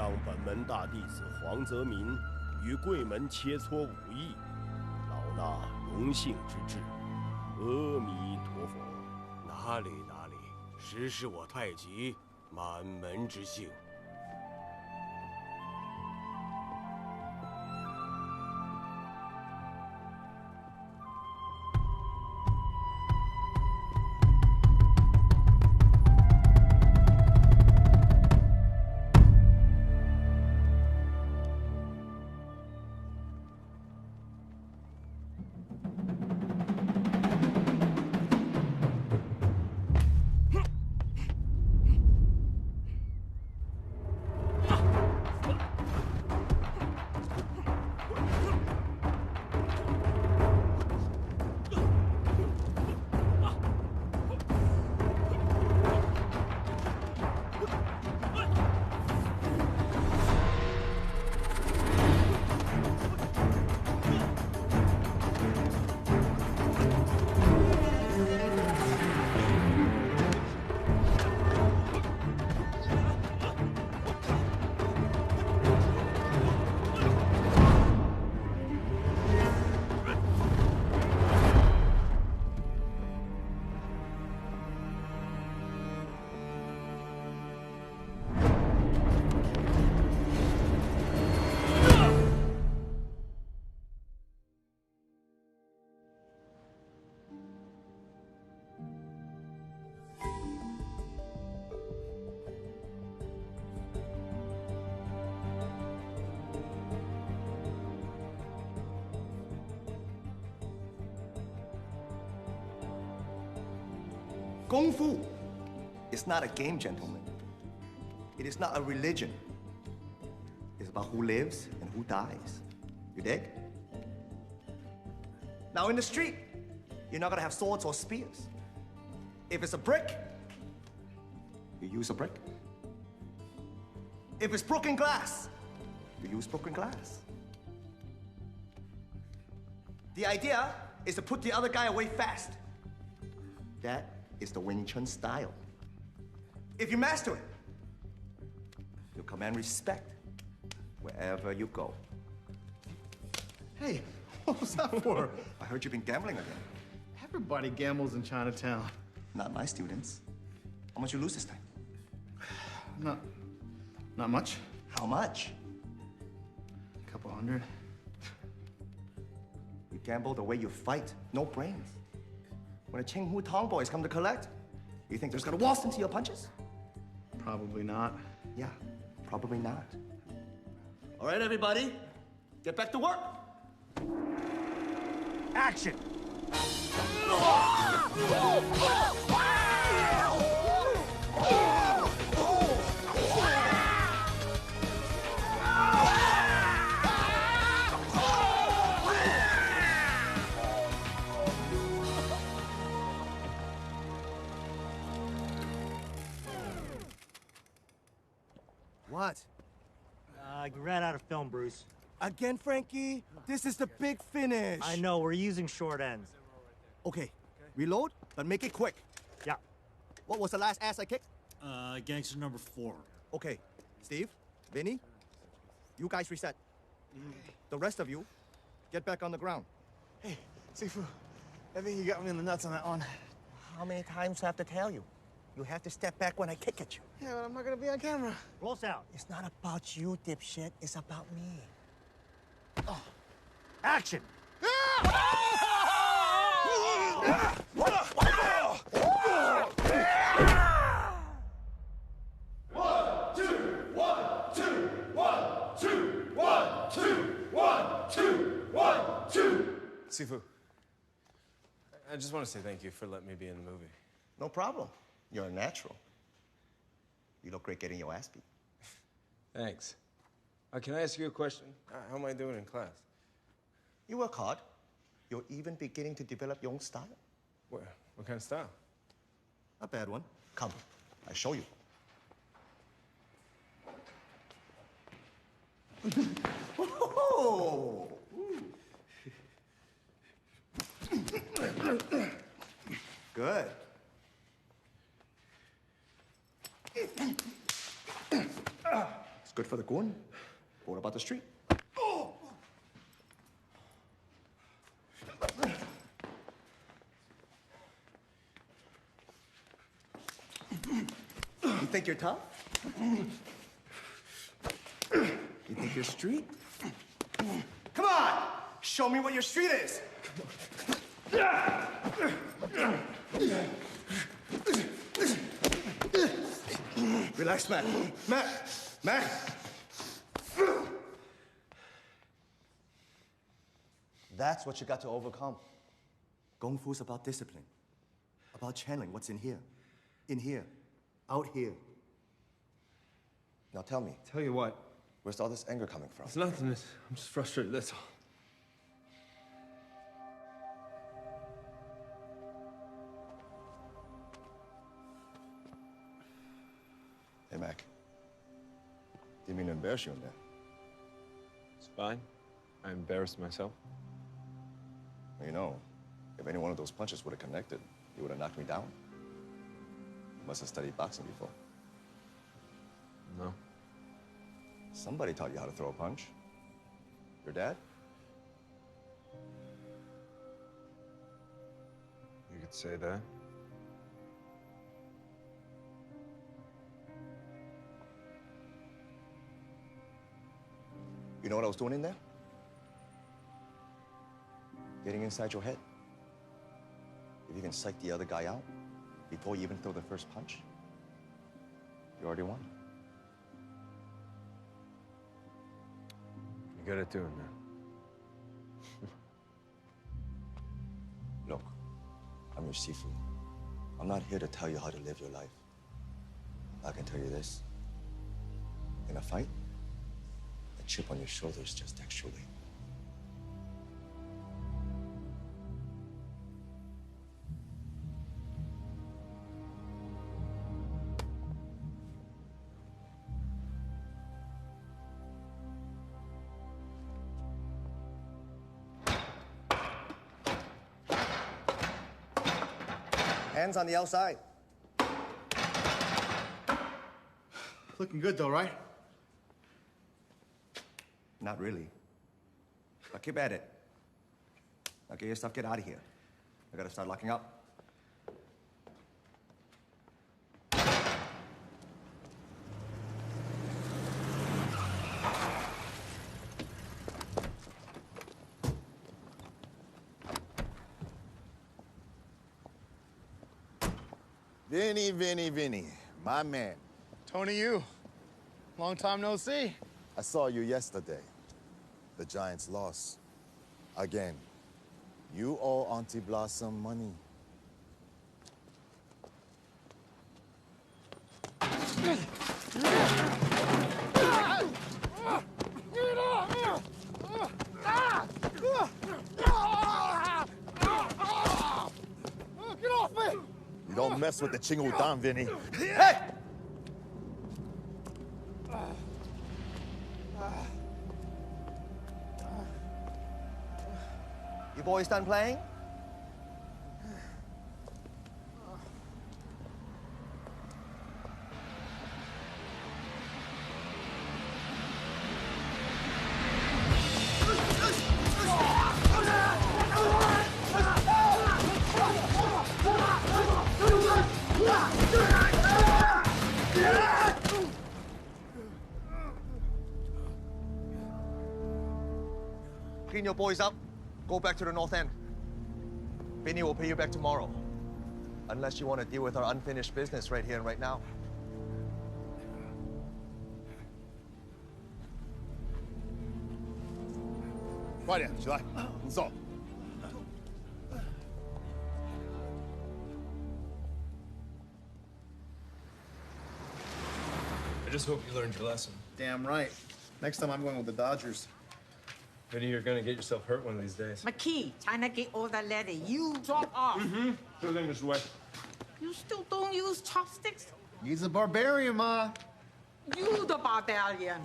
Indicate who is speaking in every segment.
Speaker 1: 让本门大弟子黄泽民与贵门切磋武艺，老衲荣幸之至。阿弥陀佛。
Speaker 2: 哪里，实是我太极满门之幸。
Speaker 3: Kung Fu is not a game, gentlemen. It is not a religion. It's about who lives and who dies. You dig? Now in the street, you're not gonna have swords or spears. If it's a brick, you use a brick. If it's broken glass, you use broken glass. The idea is to put the other guy away fast. That is the Wing Chun style. If you master it, you'll command respect wherever you go.
Speaker 4: Hey, what was that for?
Speaker 3: I heard you've been gambling again.
Speaker 4: Everybody gambles in Chinatown.
Speaker 3: Not my students. How much you lose this time?
Speaker 4: Not much.
Speaker 3: How much?
Speaker 4: A couple hundred.
Speaker 3: You gamble the way you fight. No brains. When the Cheng Hu Tong boys come to collect, you think they're just gonna waltz into your punches?
Speaker 4: Probably not.
Speaker 3: Yeah, probably not. All right, everybody, get back to work. Action!
Speaker 5: What?
Speaker 6: I ran out of film, Bruce.
Speaker 5: Again, Frankie? This is the big finish.
Speaker 6: I know, we're using short ends.
Speaker 5: Okay, reload, but make it quick.
Speaker 6: Yeah.
Speaker 5: What was the last ass I kicked?
Speaker 7: Gangster number 4.
Speaker 5: Okay, Steve, Vinny, you guys reset. The rest of you, get back on the ground.
Speaker 4: Hey, Sifu, I think you got me in the nuts on that one.
Speaker 5: How many times do I have to tell you? You have to step back when I kick at you.
Speaker 4: Yeah, but I'm not gonna be on camera.
Speaker 6: Roll sound.
Speaker 5: It's not about you, dipshit. It's about me.
Speaker 6: Oh. Action!
Speaker 7: Sifu, I just want to say thank you for letting me be in the movie.
Speaker 3: No problem. You're a natural. You look great getting your ass beat.
Speaker 7: Thanks. Can I ask you a question? How am I doing in class?
Speaker 3: You work hard. You're even beginning to develop your own style.
Speaker 7: What kind of style?
Speaker 3: A bad one. Come, I'll show you. Oh! Good. It's good for the gun. What about the street? You think you're tough? You think you're street? Come on! Show me what your street is! Relax, Mac. Mac! That's what you got to overcome. Kung Fu's about discipline. About channeling what's in here. In here. Out here. Now tell me,
Speaker 7: Tell you what,
Speaker 3: where's all this anger coming from?
Speaker 7: it's nothing. I'm just frustrated, that's all.
Speaker 3: Hey, Mac. Didn't mean to embarrass you in there.
Speaker 7: It's fine. I embarrassed myself.
Speaker 3: Well, you know, if any one of those punches would have connected, you would have knocked me down. You must have studied boxing before.
Speaker 7: No.
Speaker 3: Somebody taught you how to throw a punch. Your dad?
Speaker 7: You could say that.
Speaker 3: You know what I was doing in there? Getting inside your head. If you can psych the other guy out before you even throw the first punch, you already won.
Speaker 7: You're good at doing that.
Speaker 3: Look, I'm your Sifu. I'm not here to tell you how to live your life. I can tell you this. In a fight, a chip on your shoulder is just extra weight. Hands on the outside.
Speaker 4: Looking good, though, right?
Speaker 3: Not really. But keep at it. Now get your stuff, get out of here. I gotta start locking up.
Speaker 8: Vinny, my man.
Speaker 4: Tony, you. Long time no see.
Speaker 8: I saw you yesterday. The Giants lost. Again. You owe Auntie Blossom money.
Speaker 4: Get off me!
Speaker 8: You don't mess with the Chingu Dan, Vinny.
Speaker 3: Hey! You boys done playing? Clean your boys up. Go back to the north end. Vinny will pay you back tomorrow. Unless you want to deal with our unfinished business right here and right now.
Speaker 8: 快点，起来，你走。
Speaker 7: I just hope you learned your lesson.
Speaker 4: Damn right. Next time I'm going with the Dodgers.
Speaker 7: Vinny, you're gonna get yourself hurt one of these days.
Speaker 9: McKee, trying to get all that letter. You drop off.
Speaker 7: Sure thing, Mr. White.
Speaker 9: You still don't use chopsticks?
Speaker 4: He's a barbarian, Ma.
Speaker 9: You the barbarian.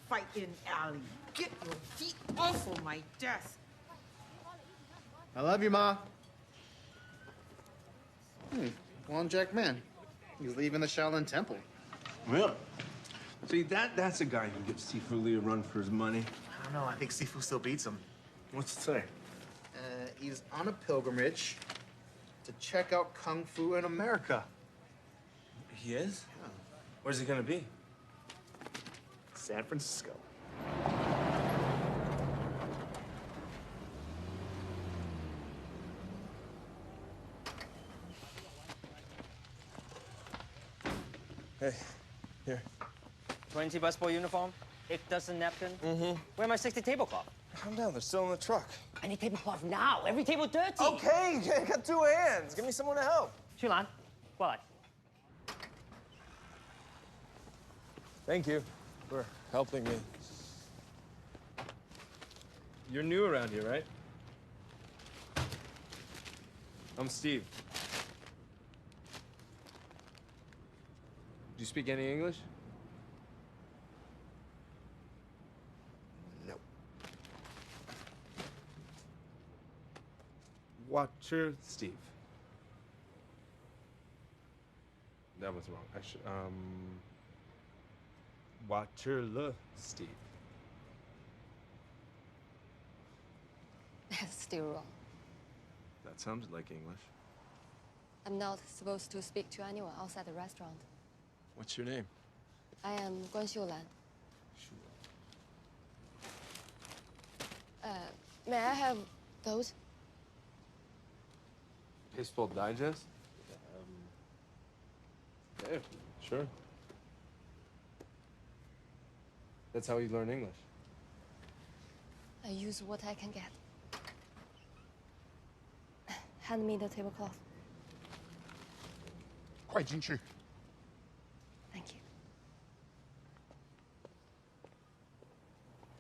Speaker 9: Fighting alley. Get your feet off of my desk.
Speaker 4: I love you, Ma. One Jack Man. He's leaving the Shaolin Temple.
Speaker 10: Really?
Speaker 7: See, that's a guy who gives Sifu Lee a run for his money.
Speaker 4: I don't know. I think Sifu still beats him.
Speaker 7: What's it say?
Speaker 4: He's on a pilgrimage to check out Kung Fu in America.
Speaker 7: He is?
Speaker 4: Yeah.
Speaker 7: Where's he gonna be?
Speaker 4: San Francisco.
Speaker 7: Hey, here.
Speaker 10: 20 busboy uniform, ich dozen napkin.
Speaker 7: Mm-hmm.
Speaker 10: Where my 60 tablecloth?
Speaker 7: Calm down, they're still in the truck.
Speaker 10: I need tablecloth now. Every table dirty.
Speaker 7: Okay, I got 2 hands. Give me someone to help.
Speaker 10: 去兰，过来。
Speaker 7: Thank you for helping me. You're new around here, right? I'm Steve. Do you speak any English?
Speaker 4: No.
Speaker 7: Watcher Steve. That was wrong. Actually, Watcher Le Steve.
Speaker 11: That's still wrong.
Speaker 7: That sounded like English.
Speaker 11: I'm not supposed to speak to anyone outside the restaurant.
Speaker 7: What's your name?
Speaker 11: I am Guan Xiulan. May I have those?
Speaker 7: Baseball Digest? Yeah, sure. That's how you learn English.
Speaker 11: I use what I can get. Hand me the tablecloth.
Speaker 4: 快进去.
Speaker 11: Thank you.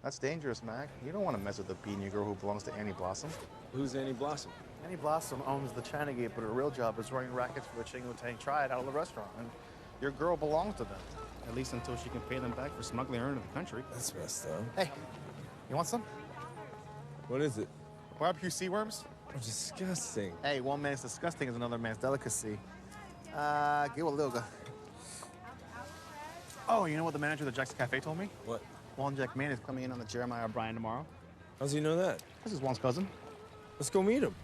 Speaker 4: That's dangerous, Mac. You don't want to mess with the beanie girl who belongs to Annie Blossom.
Speaker 7: Who's Annie Blossom?
Speaker 4: Annie Blossom owns the China Gate, but her real job is running rackets for the Ching Tang triad out of the restaurant. And your girl belongs to them. At least until she can pay them back for smuggling her into the country.
Speaker 7: That's messed up.
Speaker 4: Hey, you want some?
Speaker 7: What is it?
Speaker 4: Barbecue sea worms?
Speaker 7: Oh, disgusting.
Speaker 4: Hey, one man's disgusting is another man's delicacy. Give a little. Oh, you know what the manager of the Jack's Cafe told me?
Speaker 7: What?
Speaker 4: Juan Jack Man is coming in on the Jeremiah O'Brien tomorrow.
Speaker 7: How's he know that?
Speaker 4: This is Juan's cousin.
Speaker 7: Let's go meet him.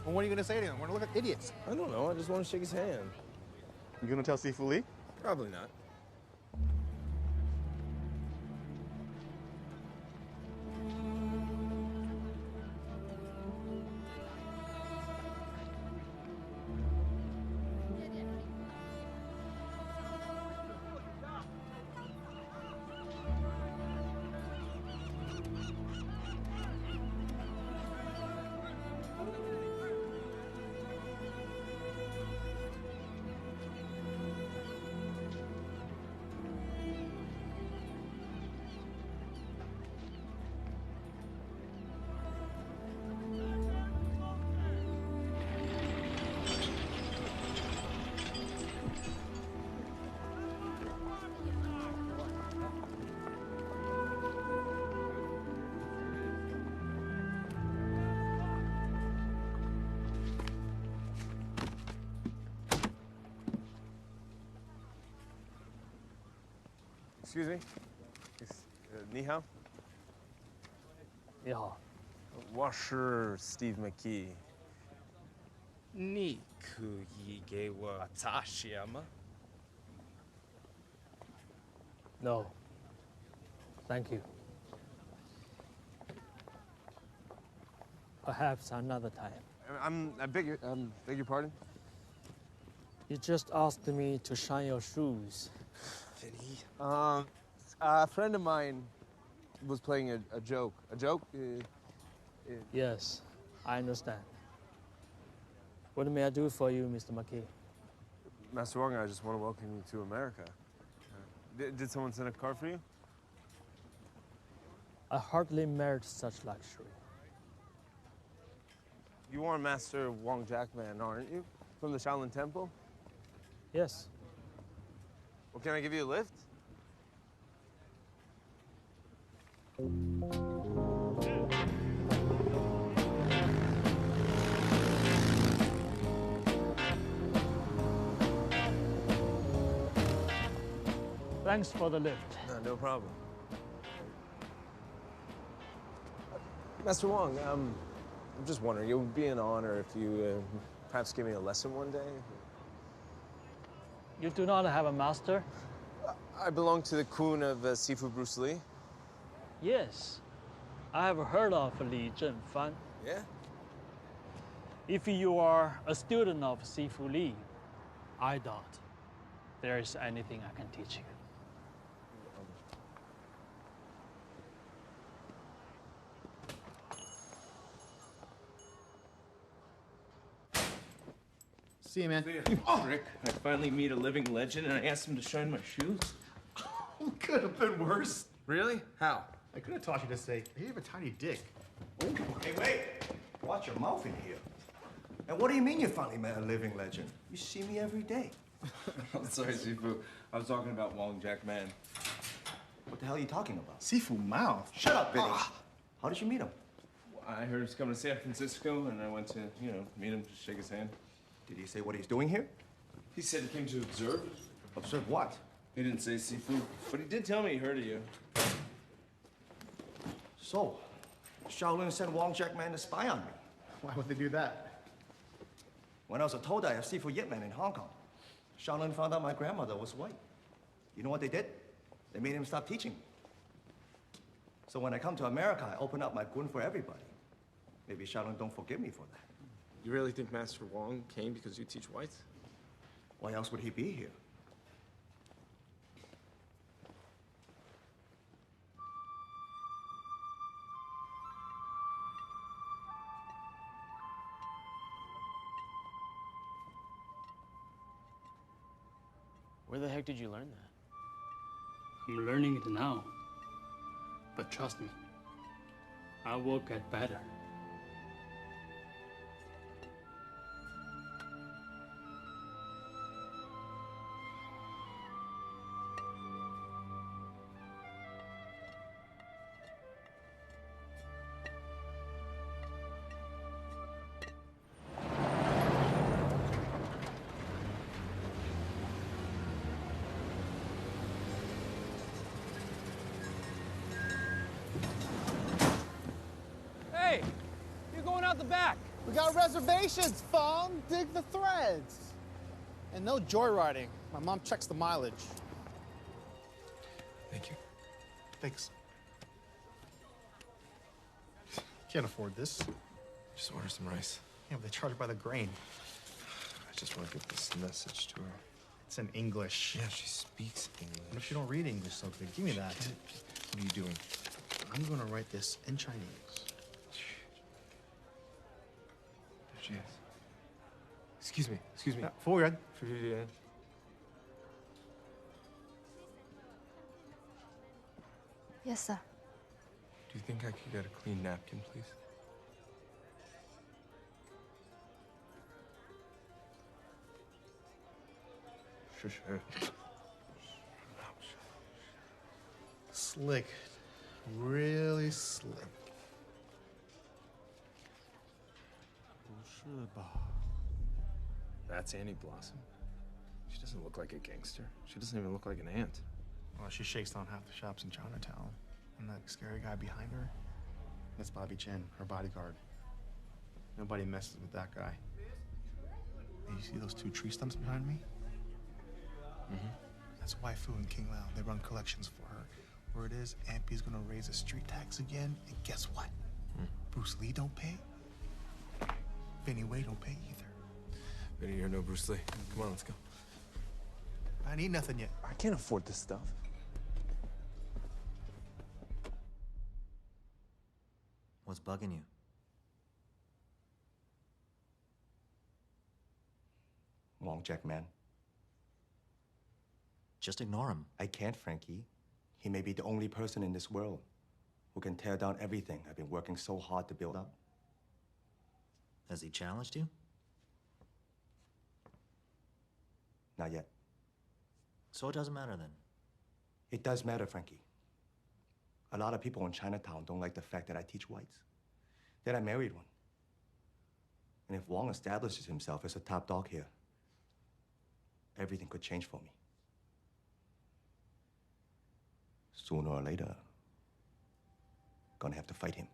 Speaker 4: Well, what are you gonna say to him? We're gonna look like idiots.
Speaker 7: I don't know. I just want to shake his hand.
Speaker 4: You gonna tell Sifu Lee?
Speaker 7: Probably not. Excuse me. Ni hao.
Speaker 10: 你好，
Speaker 7: 我是 Steve McKee.
Speaker 1: 你可以给我擦鞋吗？
Speaker 10: No. Thank you. Perhaps another time.
Speaker 7: I beg your pardon?
Speaker 10: You just asked me to shine your shoes.
Speaker 7: Vinny. A friend of mine was playing a joke. A joke?
Speaker 10: Yes, I understand. What may I do for you, Mr. McKee?
Speaker 7: Master Wong, I just want to welcome you to America. Did someone send a card for you?
Speaker 10: I hardly merit such luxury.
Speaker 7: You are Master Wong Jackman, aren't you? From the Shaolin Temple?
Speaker 10: Yes.
Speaker 7: Well, can I give you a lift?
Speaker 10: Thanks for the lift.
Speaker 7: No problem. Master Wong, I'm just wondering, it would be an honor if you perhaps give me a lesson one day.
Speaker 10: You do not have a master?
Speaker 7: I belong to the Kun of Sifu Bruce Lee.
Speaker 10: Yes. I have heard of Li Zhenfan.
Speaker 7: Yeah?
Speaker 10: If you are a student of Sifu Li, I doubt there is anything I can teach you.
Speaker 4: See you, man.
Speaker 12: Rick, I finally meet a living legend and I asked him to shine my shoes.
Speaker 5: Could have been worse.
Speaker 12: Really? How?
Speaker 5: I could have taught you to say, hey, you have a tiny dick. Hey, wait. Watch your mouth in here. And what do you mean you finally met a living legend? You see me every day.
Speaker 12: I'm sorry, Sifu. I was talking about Wong Jack Man.
Speaker 5: What the hell are you talking about?
Speaker 4: Sifu mouth.
Speaker 5: Shut up, Vinny. How did you meet him?
Speaker 12: I heard he was coming to San Francisco and I went to, meet him, just shake his hand.
Speaker 5: Did he say what he's doing here?
Speaker 12: He said he came to observe.
Speaker 5: Observe what?
Speaker 12: He didn't say Sifu, but he did tell me he heard of you.
Speaker 5: So, Shaolin sent Wong Jack Man to spy on me.
Speaker 4: Why would they do that?
Speaker 5: When I was a Todai of Sifu Yip Man in Hong Kong, Shaolin found out my grandmother was white. You know what they did? They made him stop teaching me. So when I come to America, I open up my gun for everybody. Maybe Shaolin don't forgive me for that.
Speaker 12: You really think Master Wong came because you teach whites?
Speaker 5: Why else would he be here?
Speaker 10: Where the heck did you learn that? I'm learning it now. But trust me, I will get better.
Speaker 7: Hey, you're going out the back.
Speaker 4: We got reservations, Fong. Dig the threads. And no joyriding. My mom checks the mileage.
Speaker 12: Thank you.
Speaker 4: Thanks. Can't afford this.
Speaker 12: Just order some rice.
Speaker 4: Yeah, but they charge by the grain.
Speaker 12: I just want to get this message to her.
Speaker 4: It's in English.
Speaker 12: Yeah, she speaks English.
Speaker 4: What if you don't read English so good? Give me that.
Speaker 12: What are you doing?
Speaker 4: I'm gonna write this in Chinese.
Speaker 12: There she is. Excuse me, excuse me.
Speaker 4: Forward.
Speaker 11: Yes, sir.
Speaker 12: Do you think I could get a clean napkin, please? Sure.
Speaker 4: Slick. Really slick.
Speaker 12: That's Annie Blossom. She doesn't look like a gangster. She doesn't even look like an ant.
Speaker 4: Well, she shakes down half the shops in Chinatown. And that scary guy behind her, that's Bobby Chen, her bodyguard. Nobody messes with that guy. Hey, you see those two tree stumps behind me?
Speaker 12: Mm-hmm.
Speaker 4: That's Waifu and King Lao. They run collections for her. Word is, Ampy's gonna raise the street tax again, and guess what? Bruce Lee don't pay. Vinny Wei don't pay either.
Speaker 12: Vinny, you're no Bruce Lee. Come on, let's go.
Speaker 4: I ain't eat nothing yet.
Speaker 7: I can't afford this stuff.
Speaker 13: What's bugging you?
Speaker 5: Wong Jack Man.
Speaker 13: Just ignore him.
Speaker 5: I can't, Frankie. He may be the only person in this world who can tear down everything I've been working so hard to build up.
Speaker 13: Has he challenged you?
Speaker 5: Not yet.
Speaker 13: So it doesn't matter then.
Speaker 5: It does matter, Frankie. A lot of people in Chinatown don't like the fact that I teach whites. That I married one. And if Wong establishes himself as a top dog here, everything could change for me.
Speaker 3: sooner or later, gonna have to fight him.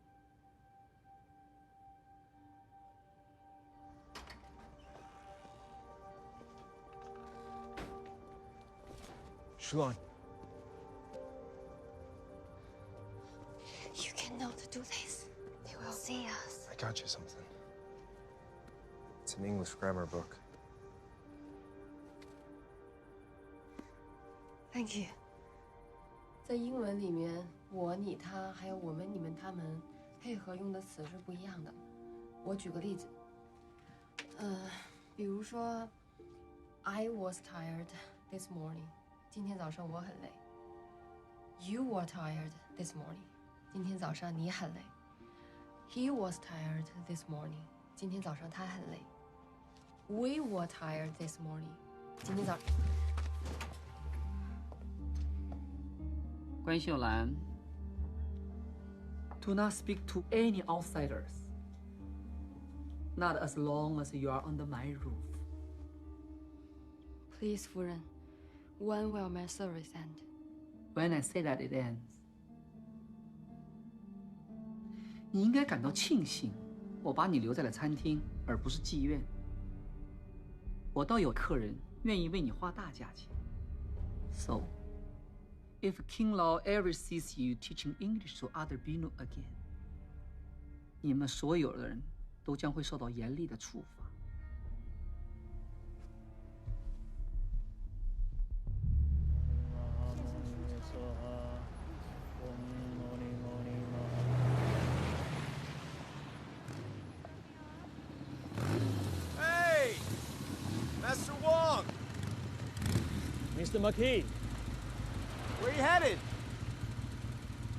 Speaker 7: Shalon.
Speaker 11: You cannot do this. They will see us.
Speaker 12: I got you something. It's an English grammar book.
Speaker 11: Thank you.
Speaker 14: 在英文里面，我、你、他，还有我们、你们、他们，配合用的词是不一样的。我举个例子，比如说 ，I was tired this morning。今天早上我很累。You were tired this morning。今天早上你很累。He was tired this morning。今天早上他很累。We were tired this morning。今天早上。
Speaker 15: 关秀兰 ，Do not speak to any outsiders. Not as long as you are under my roof.
Speaker 11: Please, 夫人 when will my service end?
Speaker 15: When I say that it ends. 你应该感到庆幸，我把你留在了餐厅，而不是妓院。我倒有客人愿意为你花大价钱。So, if King Lao ever sees you teaching English to other Binu again, 你们所有的人都将会受到严厉的处罚。
Speaker 7: Hey! Master Wong!
Speaker 16: Mr. McKee,
Speaker 7: Where are you headed?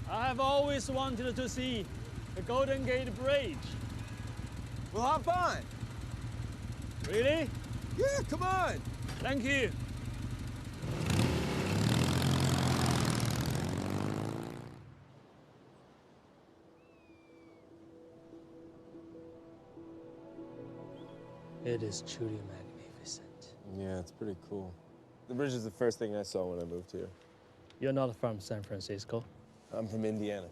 Speaker 16: I have always wanted to see the Golden Gate Bridge.
Speaker 7: We'll hop on.
Speaker 16: Really?
Speaker 7: Yeah, come on.
Speaker 16: Thank you. It is truly magnificent.
Speaker 12: Yeah, it's pretty cool. The bridge is the first thing I saw when I moved here.
Speaker 16: You're not from San Francisco?
Speaker 12: I'm from Indiana.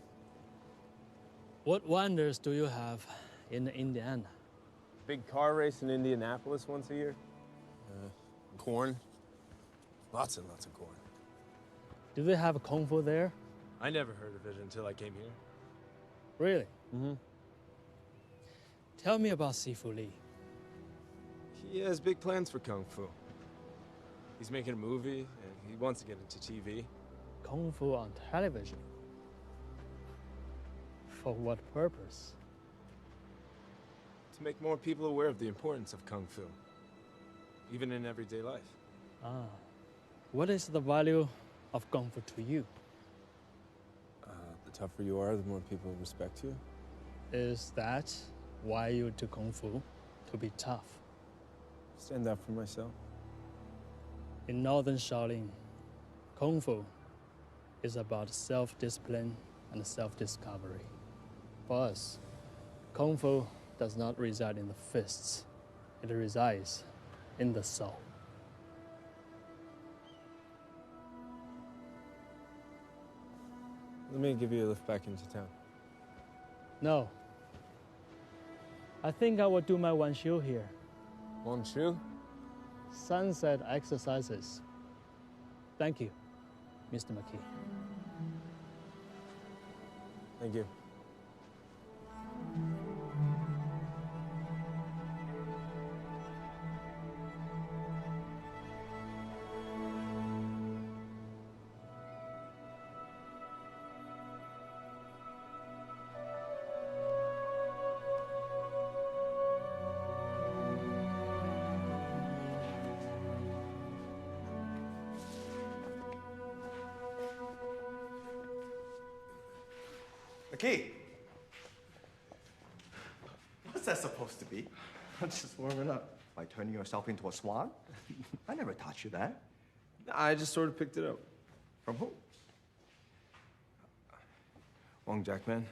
Speaker 16: What wonders do you have in Indiana?
Speaker 12: Big car race in Indianapolis once a year. Corn. Lots and lots of corn.
Speaker 16: Do they have Kung Fu there?
Speaker 12: I never heard of it until I came here.
Speaker 16: Really?
Speaker 12: Mm-hmm.
Speaker 16: Tell me about Sifu Lee.
Speaker 12: He has big plans for Kung Fu. He's making a movie, and he wants to get into TV.
Speaker 16: Kung Fu on television? For what purpose?
Speaker 12: To make more people aware of the importance of Kung Fu, even in everyday life.
Speaker 16: Ah. What is the value of Kung Fu to you?
Speaker 12: The tougher you are, the more people respect you.
Speaker 16: Is that why you do Kung Fu? To be tough?
Speaker 12: Stand up for myself.
Speaker 16: In Northern Shaolin, Kung Fu is about self-discipline and self-discovery. For us, Kung Fu does not reside in the fists. It resides in the soul.
Speaker 12: Let me give you a lift back into town.
Speaker 16: No. I think I will do my Wan Shu here.
Speaker 12: Wan Shu?
Speaker 16: Sunset exercises. Thank you, Mr. McKee.
Speaker 12: Thank you.
Speaker 3: McKee! What's that supposed to be? I'm just warming up. By turning yourself into a swan? I never taught you that.
Speaker 12: I just sort of picked it up.
Speaker 3: From who?
Speaker 12: Wong Jackman.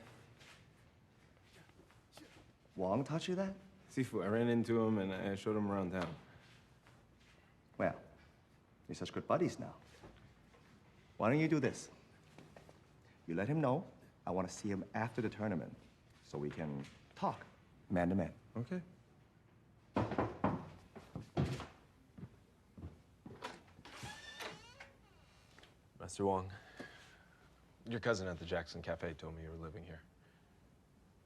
Speaker 3: Wong taught you that?
Speaker 12: Sifu, I ran into him and I showed him around town.
Speaker 3: Well, you're such good buddies now. Why don't you do this?
Speaker 5: You let him know I want to see him after the tournament so we can talk man to man.
Speaker 12: Okay. Master Wong, your cousin at the Jackson Cafe told me you were living here.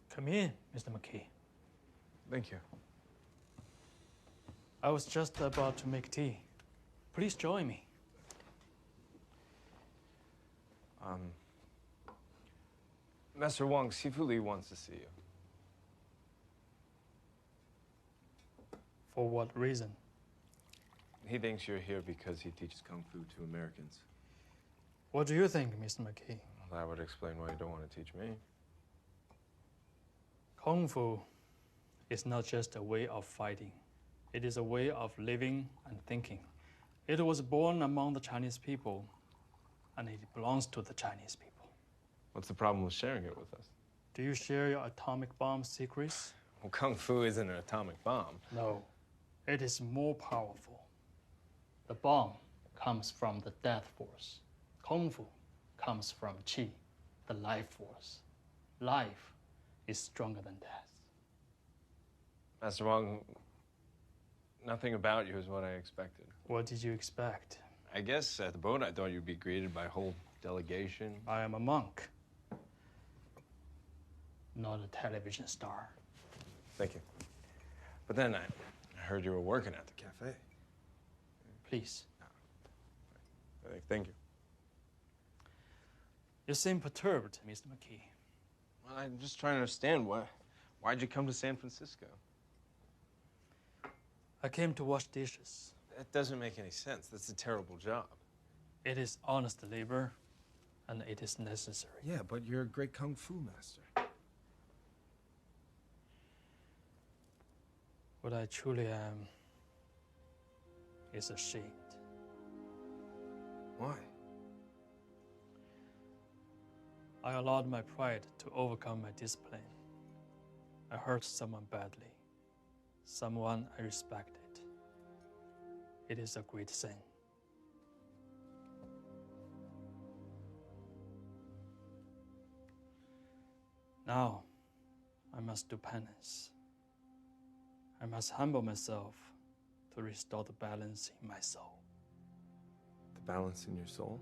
Speaker 16: Come in, Mr. McKee.
Speaker 12: Thank you.
Speaker 16: I was just about to make tea. Please join me.
Speaker 12: Master Wong, Sifu Li wants to see you.
Speaker 16: For what reason?
Speaker 12: He thinks you're here because he teaches Kung Fu to Americans.
Speaker 16: What do you think, Mr. McKee?
Speaker 12: Well, that would explain why you don't want to teach me.
Speaker 16: Kung Fu is not just a way of fighting. It is a way of living and thinking. It was born among the Chinese people, and it belongs to the Chinese people.
Speaker 12: What's the problem with sharing it with us?
Speaker 16: Do you share your atomic bomb secrets?
Speaker 12: Well, Kung Fu isn't an atomic bomb.
Speaker 16: No, it is more powerful. The bomb comes from the death force. Kung Fu comes from Qi, the life force. Life is stronger than death.
Speaker 12: Master Wong, nothing about you is what I expected.
Speaker 16: What did you expect?
Speaker 12: I guess at the boat I thought you'd be greeted by a whole delegation.
Speaker 16: I am a monk, not a television star.
Speaker 12: Thank you. But then I heard you were working at the cafe.
Speaker 16: Please.
Speaker 12: Thank you.
Speaker 16: You seem perturbed, Mr. McKee.
Speaker 12: Well, I'm just trying to understand why'd you come to San Francisco?
Speaker 16: I came to wash dishes.
Speaker 12: That doesn't make any sense. That's a terrible job.
Speaker 16: It is honest labor, and it is necessary.
Speaker 12: Yeah, but you're a great Kung Fu master.
Speaker 16: What I truly am is ashamed.
Speaker 12: Why?
Speaker 16: I allowed my pride to overcome my discipline. I hurt someone badly, someone I respected. It is a great sin. Now, I must do penance. I must humble myself to restore the balance in my soul.
Speaker 12: The balance in your soul?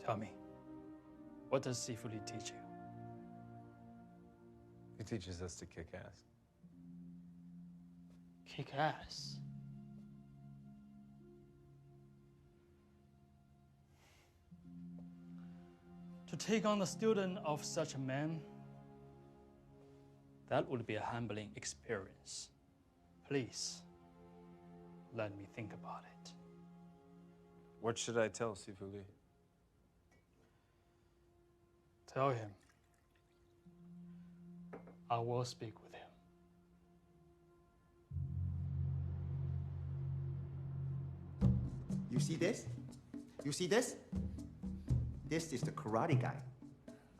Speaker 16: Tell me, what does Sifu Li teach you?
Speaker 12: He teaches us to kick ass.
Speaker 16: Kick ass? To take on the student of such a man, that would be a humbling experience. Please, let me think about it.
Speaker 12: What should I tell Sifu Li?
Speaker 16: Tell him I will speak with him.
Speaker 5: You see this? You see this? This is the karate guy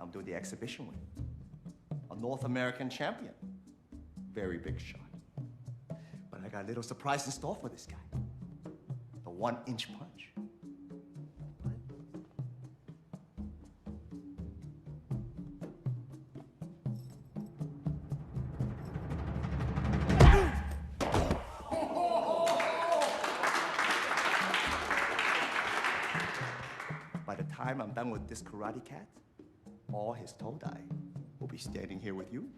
Speaker 5: I'm doing the exhibition with. A North American champion. Very big shot. But I got a little surprise in store for this guy. The 1-inch punch. By the time I'm done with this karate cat, all his todai will be standing here with you.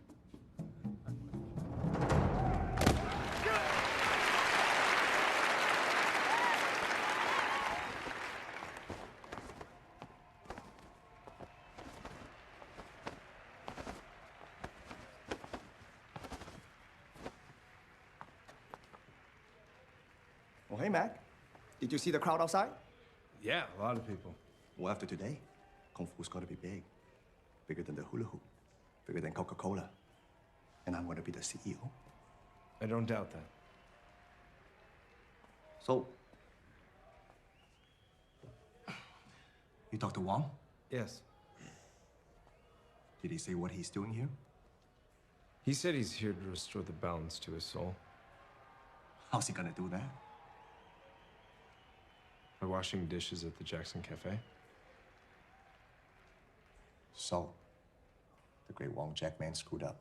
Speaker 5: Oh, hey, Mac. Did you see the crowd outside?
Speaker 12: Yeah, a lot of people.
Speaker 5: Well, after today, Kung Fu's gonna be big. Bigger than the hula hoop. Bigger than Coca-Cola. And I'm gonna be the CEO.
Speaker 12: I don't doubt that.
Speaker 5: So, you talked to Wong?
Speaker 12: Yes.
Speaker 5: Did he say what he's doing here?
Speaker 12: He said he's here to restore the balance to his soul.
Speaker 5: How's he gonna do that?
Speaker 12: By washing dishes at the Jackson Cafe?
Speaker 3: So, the great Wong Jack man screwed up.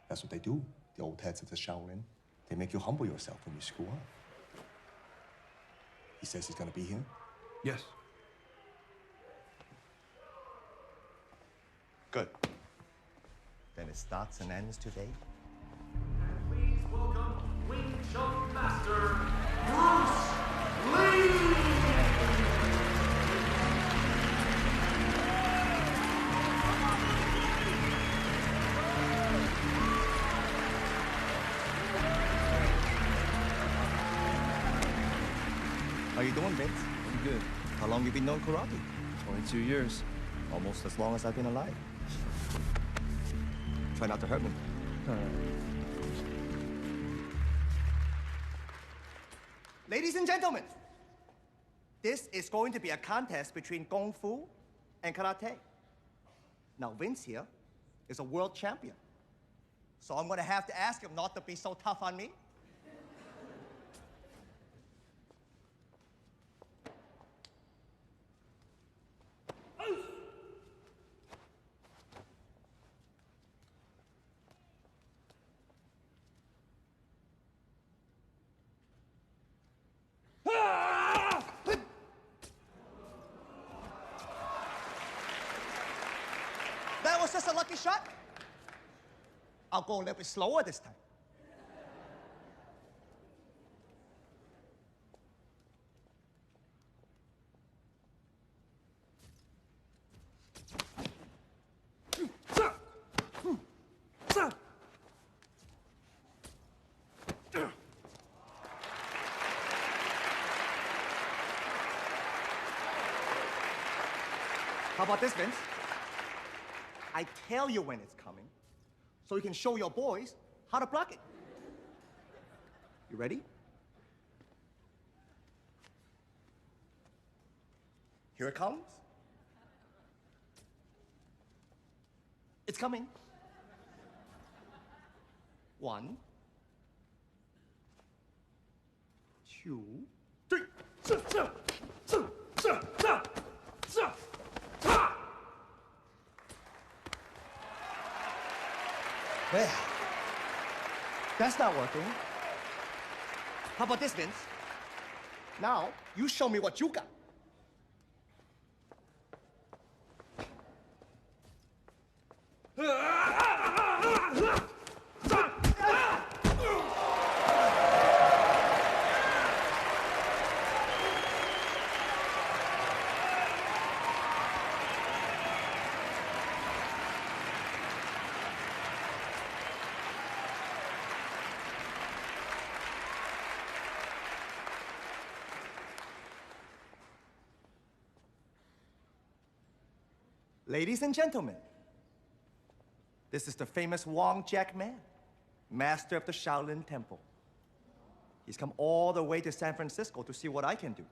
Speaker 3: That's what they do, the old heads of the Shaolin. They make you humble yourself when you screw up. He says he's gonna be here?
Speaker 12: Yes.
Speaker 3: Good. Then it starts and ends today.
Speaker 17: Please welcome Wing Chun Master Bruce Lee!
Speaker 3: How you doing, Vince?
Speaker 12: I'm good.
Speaker 3: How long you been knowing karate?
Speaker 12: 22 years.
Speaker 3: Almost as long as I've been alive. Try not to hurt me.
Speaker 12: All right.
Speaker 3: Ladies and gentlemen, this is going to be a contest between Kung Fu and Karate. Now, Vince here is a world champion. So I'm gonna have to ask him not to be so tough on me. That was just a lucky shot. I'll go a little bit slower this time. How about this, Vince? I tell you when it's coming, so you can show your boys how to block it. You ready? Here it comes. It's coming. 1, 2, 3. Well, that's not working. How about this, Vince? Now, you show me what you got. Ladies and gentlemen, this is the famous Wong Jack Man, master of the Shaolin Temple. He's come all the way to San Francisco to see what I can do.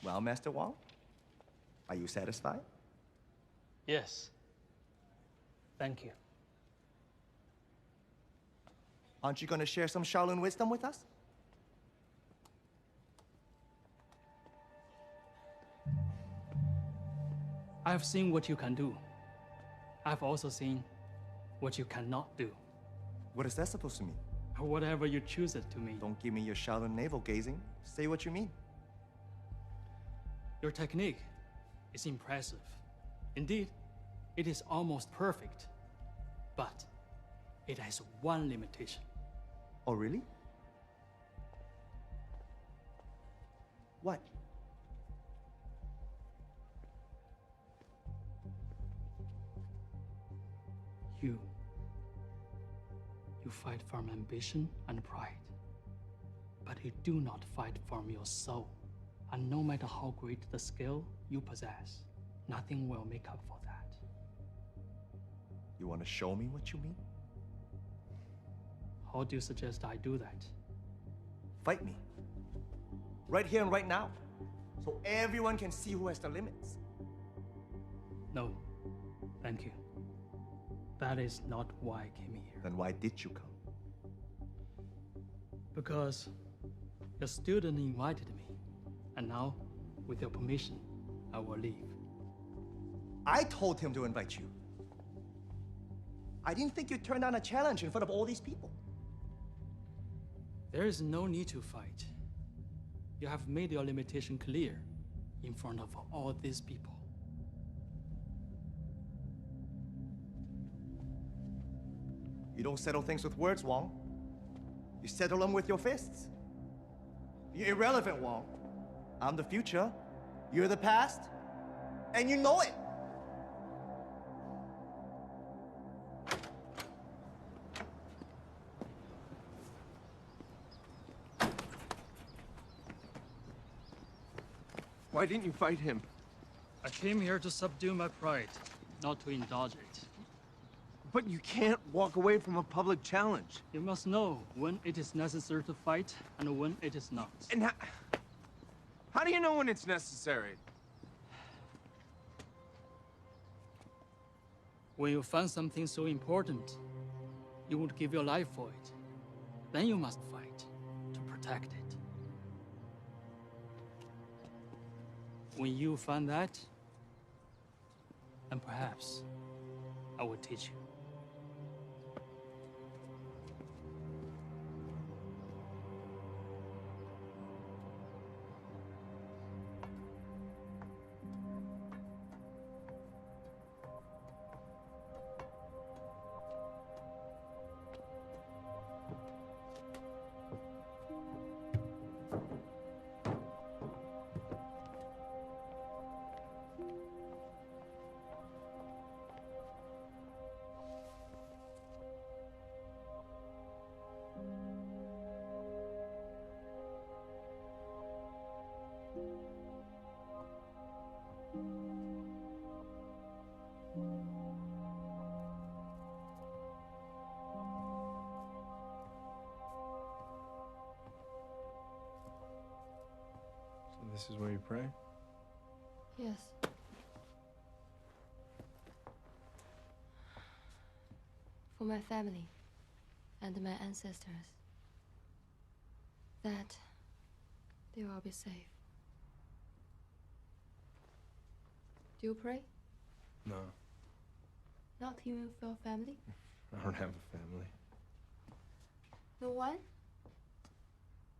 Speaker 3: Well, Master Wong, are you satisfied?
Speaker 16: Yes. Thank you.
Speaker 3: Aren't you going to share some Shaolin wisdom with us?
Speaker 16: I've seen what you can do. I've also seen what you cannot do.
Speaker 3: What is that supposed to mean?
Speaker 16: Whatever you choose it to mean.
Speaker 3: Don't give me your Shaolin navel gazing. Say what you mean.
Speaker 16: Your technique is impressive. Indeed, it is almost perfect. But it has one limitation.
Speaker 3: Oh, really? What?
Speaker 16: You fight from ambition and pride. But you do not fight from your soul. And no matter how great the skill you possess, nothing will make up for that.
Speaker 3: You want to show me what you mean?
Speaker 16: How do you suggest I do that?
Speaker 3: Fight me. Right here and right now. So everyone can see who has the limits.
Speaker 16: No, thank you. That is not why I came here.
Speaker 3: Then why did you come?
Speaker 16: Because Your student invited me, and now, with your permission, I will leave.
Speaker 5: I told him to invite you. I didn't think you'd turn down a challenge in front of all these people.
Speaker 16: There is no need to fight. You have made your limitation clear in front of all these people.
Speaker 5: You don't settle things with words, Wong. You settle them with your fists. You're irrelevant, Wong. I'm the future, you're the past, and you know it.
Speaker 12: Why didn't you fight him?
Speaker 16: I came here to subdue my pride, not to indulge it.
Speaker 12: But you can't walk away from a public challenge.
Speaker 16: You must know when it is necessary to fight and when it is not.
Speaker 12: And how do you know when it's necessary?
Speaker 16: When you find something so important, you would give your life for it. Then you must fight to protect it. When you find that, and perhaps I will teach you.
Speaker 12: This is where you pray?
Speaker 14: Yes. For my family and my ancestors, that they will be safe. Do you pray?
Speaker 12: No,
Speaker 14: Not even for your family?
Speaker 12: I don't have a family.
Speaker 14: No one?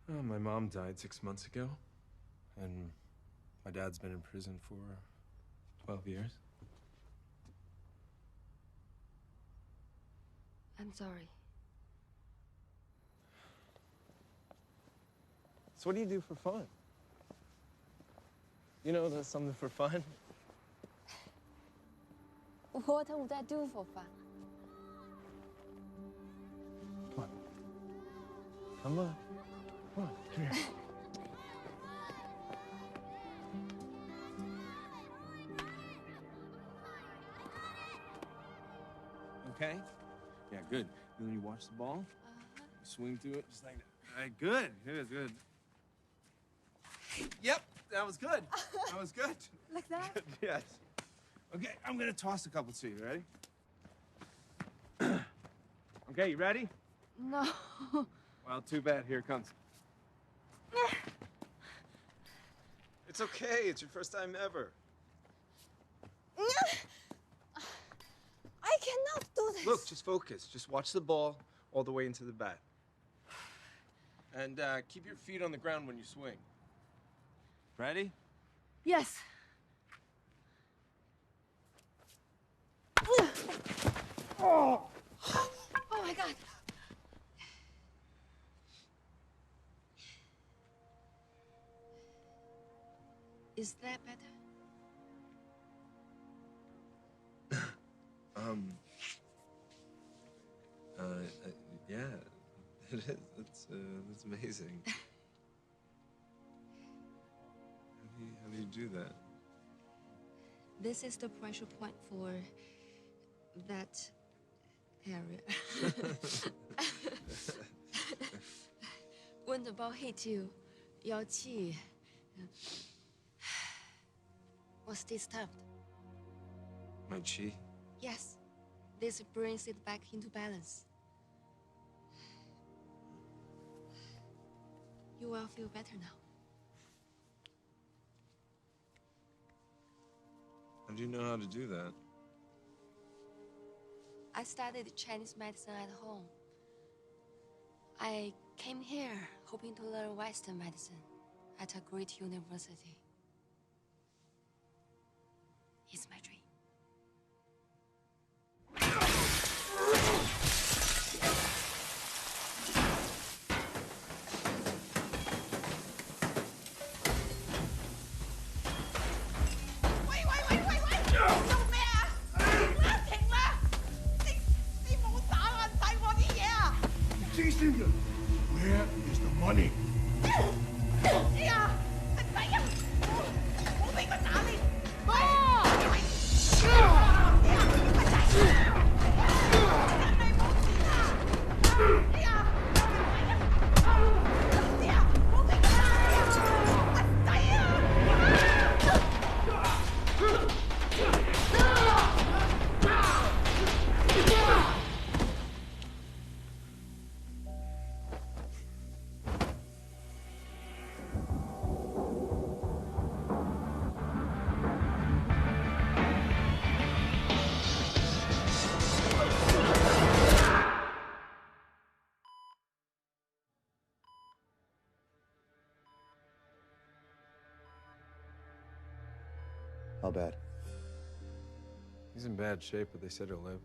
Speaker 12: My mom died 6 months ago, and my dad's been in prison for 12 years.
Speaker 14: I'm sorry.
Speaker 12: So what do you do for fun? You know, that's something for fun.
Speaker 14: What would I do for fun?
Speaker 12: Come on. Come on, come here. Okay? Yeah, good. And then you watch the ball, you swing through it just like that. All right, good. Good, good. Yep, that was good. That was good.
Speaker 14: Like that?
Speaker 12: Good, yes. Okay, I'm gonna toss a couple to you. Ready? Okay, you ready?
Speaker 14: No.
Speaker 12: Well, too bad. Here it comes. It's okay. It's your first time ever.
Speaker 14: I cannot do this.
Speaker 12: Look, just focus. Just watch the ball all the way into the bat. And keep your feet on the ground when you swing. Ready?
Speaker 14: Yes. Oh my God. Is that better?
Speaker 12: Yeah, it is. That's amazing. How do you do that?
Speaker 14: This is the pressure point for that area. When the ball hits you, your qi was disturbed.
Speaker 12: My chi?
Speaker 14: Yes, this brings it back into balance.
Speaker 11: You will feel better now.
Speaker 12: How do you know how to do that?
Speaker 11: I studied Chinese medicine at home. I came here hoping to learn Western medicine at a great university. It's my dream.
Speaker 17: 这些人 Where is the money?
Speaker 9: 哎呀，哎呀，我俾佢打你！哥，How
Speaker 8: bad?
Speaker 12: He's in bad shape, but they said he'll live.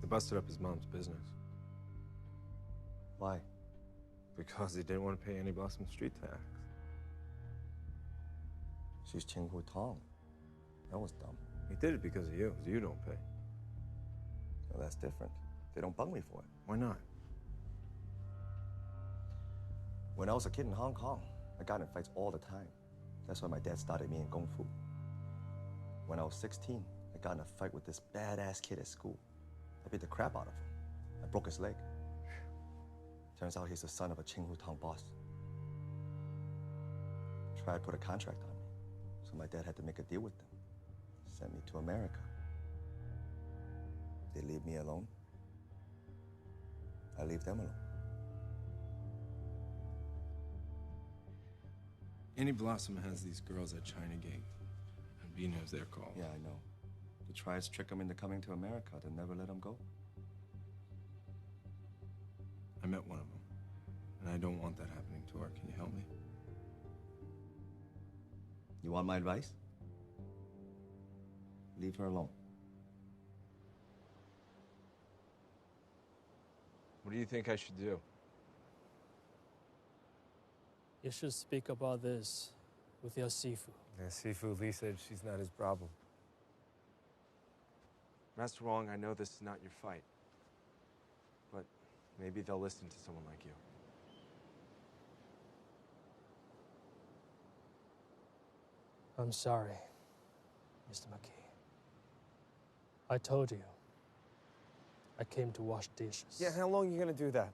Speaker 12: They busted up his mom's business.
Speaker 5: Why?
Speaker 12: Because he didn't want to pay any Blossom Street tax.
Speaker 5: She's Qinghu Tong. That was dumb.
Speaker 12: He did it because of you, because you don't pay.
Speaker 5: Well, that's different. They don't bug me for it.
Speaker 12: Why not?
Speaker 5: When I was a kid in Hong Kong, I got in fights all the time. That's why my dad started me in Kung Fu. When I was 16, I got in a fight with this badass kid at school. I beat the crap out of him. I broke his leg. Turns out he's the son of a Qinghu Tong boss. Tried to put a contract on me, so my dad had to make a deal with them. Sent me to America. They leave me alone. I leave them alone.
Speaker 12: Annie Blossom has these girls at China Gate. And B knows their call.
Speaker 5: Yeah, I know. They try to trick him into coming to America. They never let him go.
Speaker 12: I met one of them. And I don't want that happening to her. Can you help me?
Speaker 5: You want my advice? Leave her alone.
Speaker 12: What do you think I should do?
Speaker 16: You should speak about this with your Sifu.
Speaker 12: Yeah, Sifu, Lee said she's not his problem. Master Wong, I know this is not your fight. But maybe they'll listen to someone like you.
Speaker 16: I'm sorry, Mr. McKee. I told you. I came to wash dishes.
Speaker 12: Yeah, how long are you gonna do that?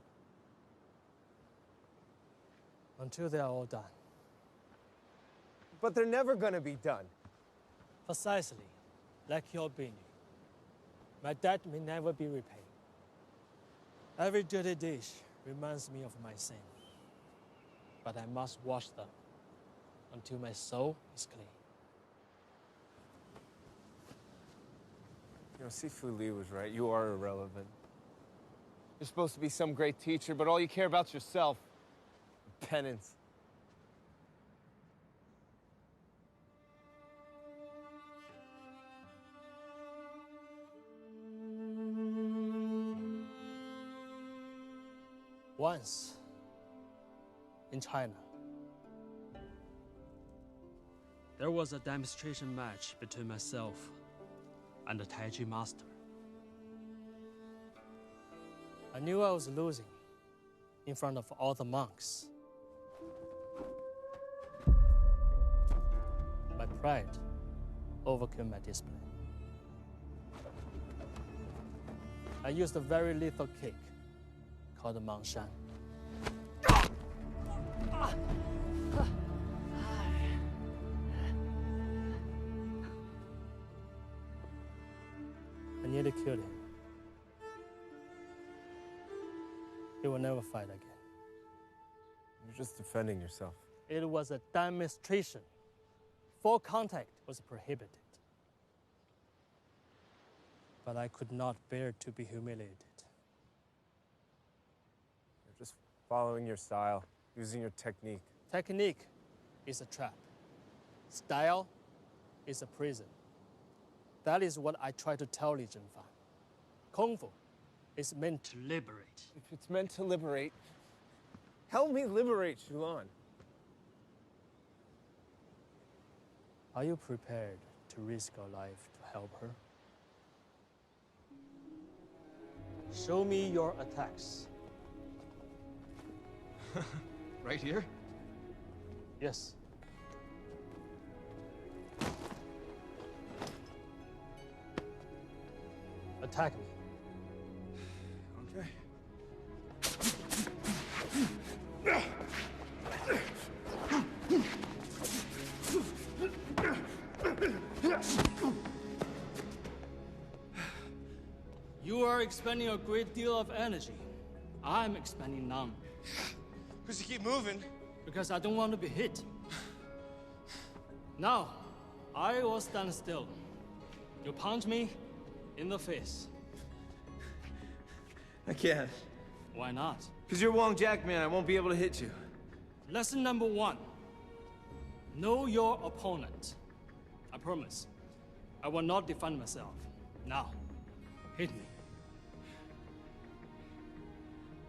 Speaker 16: Until they're all done.
Speaker 12: But they're never gonna be done.
Speaker 16: Precisely, like your beanie. My debt may never be repaid. Every dirty dish reminds me of my sin. But I must wash them until my soul is clean.
Speaker 12: You know, Sifu Lee was right. You are irrelevant. You're supposed to be some great teacher, but all you care about's yourself. Penance.
Speaker 16: Once, in China, there was a demonstration match between myself and the Tai Chi master. I knew I was losing in front of all the monks. My pride overcame my discipline. I used a very lethal kick called the Mangshan. I nearly killed him. He will never fight again.
Speaker 12: You You're just defending yourself.
Speaker 16: It was a demonstration. Full contact was prohibited. But I could not bear to be humiliated.
Speaker 12: You're just following your style, using your technique.
Speaker 16: Technique is a trap. Style is a prison. That is what I try to tell Li Zhenfan. Kung Fu is meant to liberate.
Speaker 12: If it's meant to liberate, help me liberate Shulan.
Speaker 16: Are you prepared to risk your life to help her? Show me your attacks.
Speaker 12: Right here?
Speaker 16: Yes. Attack me.
Speaker 12: Okay.
Speaker 16: You are expending a great deal of energy. I'm expending none.
Speaker 12: Because you keep moving.
Speaker 16: Because I don't want to be hit. Now, I will stand still. You punch me in the face.
Speaker 12: I can't.
Speaker 16: Why not?
Speaker 12: Because you're Wong Jack, man. I won't be able to hit you.
Speaker 16: Lesson number 1. Know your opponent. I promise. I will not defend myself. Now, hit me.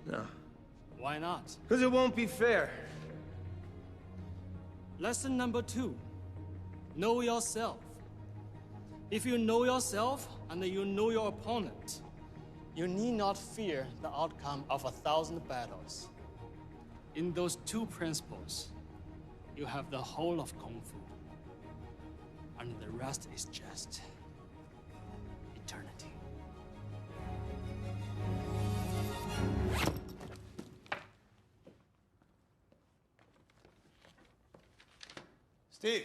Speaker 12: No.
Speaker 16: Why not?
Speaker 12: Because it won't be fair.
Speaker 16: Lesson number 2. Know yourself. If you know yourself and you know your opponent, you need not fear the outcome of 1,000 battles. In those 2 principles, you have the whole of Kung Fu. And the rest is just eternity.
Speaker 3: Steve.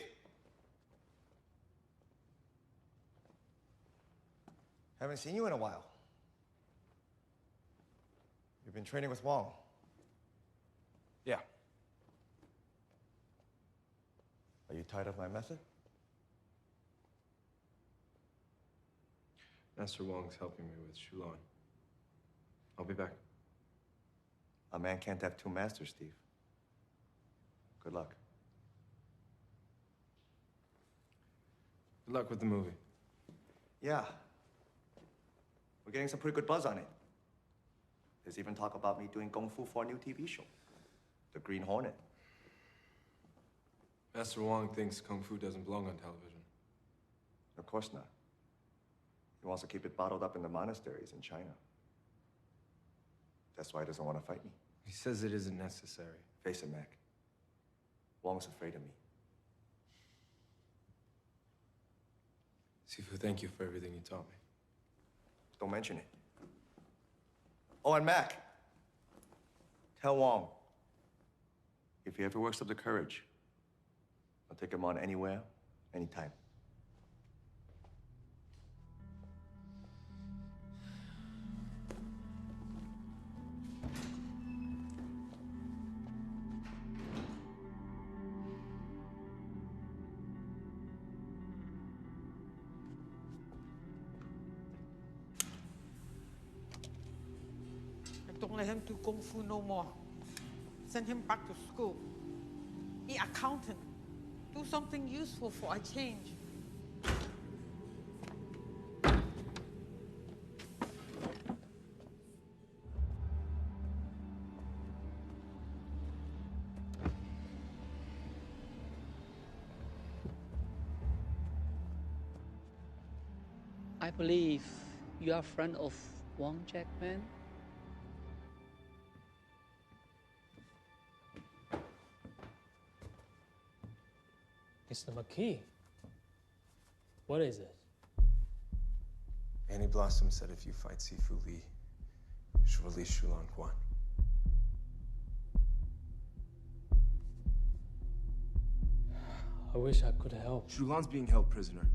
Speaker 3: Haven't seen you in a while. You've been training with Wong.
Speaker 12: Yeah.
Speaker 3: Are you tired of my method?
Speaker 12: Master Wong's helping me with Shulan. I'll be back.
Speaker 3: A man can't have 2 masters, Steve. Good luck.
Speaker 12: Good luck with the movie.
Speaker 3: Yeah. We're getting some pretty good buzz on it. There's even talk about me doing Kung Fu for a new TV show. The Green Hornet.
Speaker 12: Master Wong thinks Kung Fu doesn't belong on television.
Speaker 3: Of course not. He wants to keep it bottled up in the monasteries in China. That's why he doesn't want to fight me.
Speaker 12: He says it isn't necessary.
Speaker 3: Face it, Mac. Wong's afraid of me.
Speaker 12: Sifu, thank you for everything you taught me.
Speaker 3: Don't mention it. Oh, and Mac, tell Wong, if he ever works up the courage, I'll take him on anywhere, anytime.
Speaker 9: Don't let him do Kung Fu no more. Send him back to school. Be accountant. Do something useful for a change.
Speaker 15: I believe you are a friend of Wong Jackman.
Speaker 16: Mr. McKee. What is it?
Speaker 12: Annie Blossom said if you fight Sifu Lee, she'll release Shulan Quan.
Speaker 16: I wish I could help.
Speaker 12: Shulan's being held prisoner.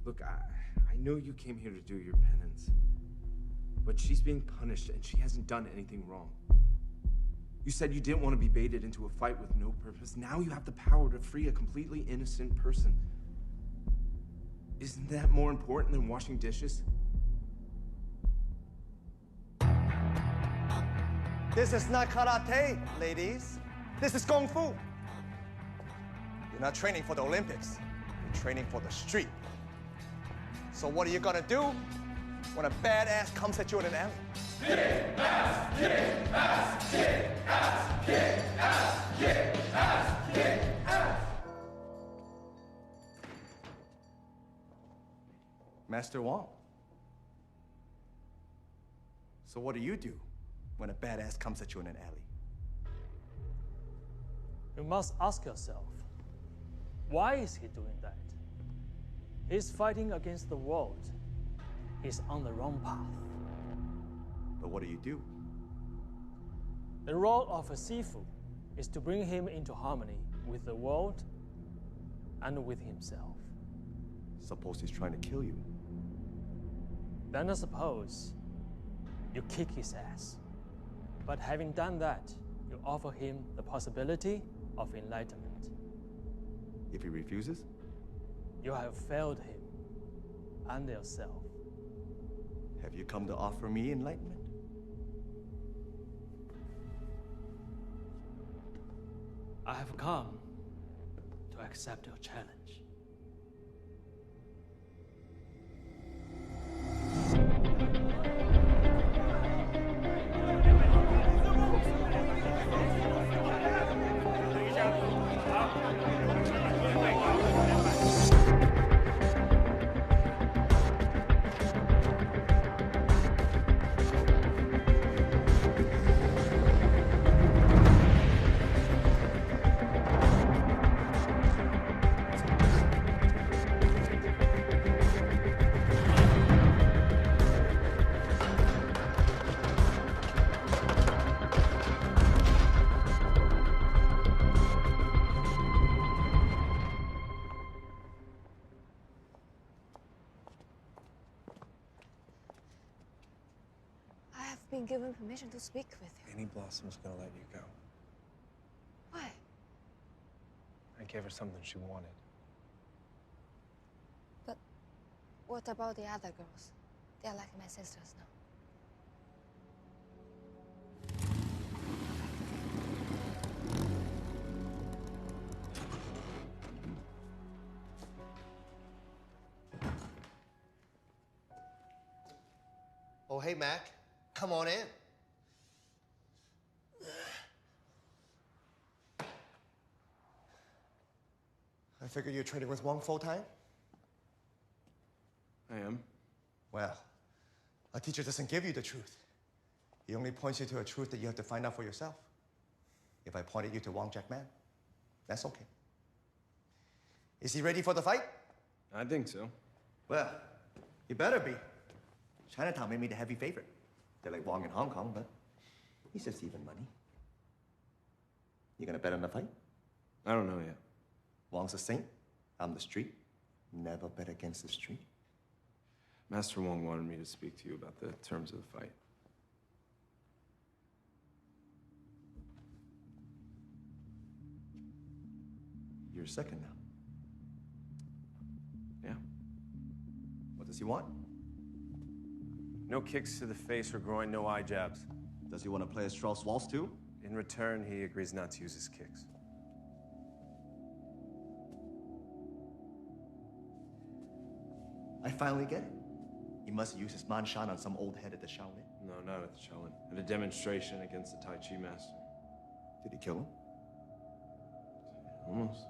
Speaker 12: Look, I know you came here to do your penance, but she's being punished and she hasn't done anything wrong. You said you didn't want to be baited into a fight with no purpose. Now you have the power to free a completely innocent person. Isn't that more important than washing dishes?
Speaker 3: This is not karate, ladies. This is kung fu. You're not training for the Olympics. You're training for the street. So what are you gonna do when a badass comes at you in an alley?
Speaker 17: Kick ass, kick ass, kick ass, kick ass, kick ass, kick ass.
Speaker 3: Master Wong. So what do you do when a badass comes at you in an alley?
Speaker 16: You must ask yourself, why is he doing that? He's fighting against the world. He's on the wrong path.
Speaker 3: But what do you do?
Speaker 16: The role of a Sifu is to bring him into harmony with the world and with himself.
Speaker 3: Suppose he's trying to kill you.
Speaker 16: Then I suppose you kick his ass. But having done that, you offer him the possibility of enlightenment.
Speaker 3: If he refuses?
Speaker 16: You have failed him and yourself.
Speaker 3: Have you come to offer me enlightenment?
Speaker 16: I have come to accept your challenge.
Speaker 11: Been given permission to speak with you.
Speaker 4: Annie Blossom's gonna let you go.
Speaker 11: Why?
Speaker 4: I gave her something she wanted.
Speaker 11: But what about the other girls? They're like my sisters now.
Speaker 3: Oh, hey, Mac. Come on in. I figured you're training with Wong full-time?
Speaker 12: I am.
Speaker 3: Well, a teacher doesn't give you the truth. He only points you to a truth that you have to find out for yourself. If I pointed you to Wong Jack-man, that's okay. Is he ready for the fight?
Speaker 12: I think so.
Speaker 3: Well, he better be. Chinatown made me the heavy favorite. They're like Wong in Hong Kong, but he's just even money. You gonna bet on the fight?
Speaker 12: I don't know yet.
Speaker 3: Wong's a saint. I'm the street. Never bet against the street.
Speaker 12: Master Wong wanted me to speak to you about the terms of the fight.
Speaker 3: You're second now.
Speaker 12: Yeah.
Speaker 3: What does he want?
Speaker 12: No kicks to the face or groin, no eye jabs.
Speaker 3: Does he want to play a Strauss waltz too?
Speaker 12: In return, he agrees not to use his kicks.
Speaker 3: I finally get it. He must use his man shan on some old head at the Shaolin.
Speaker 12: No, not at the Shaolin. At a demonstration against the Tai Chi master.
Speaker 3: Did he kill him?
Speaker 12: Almost.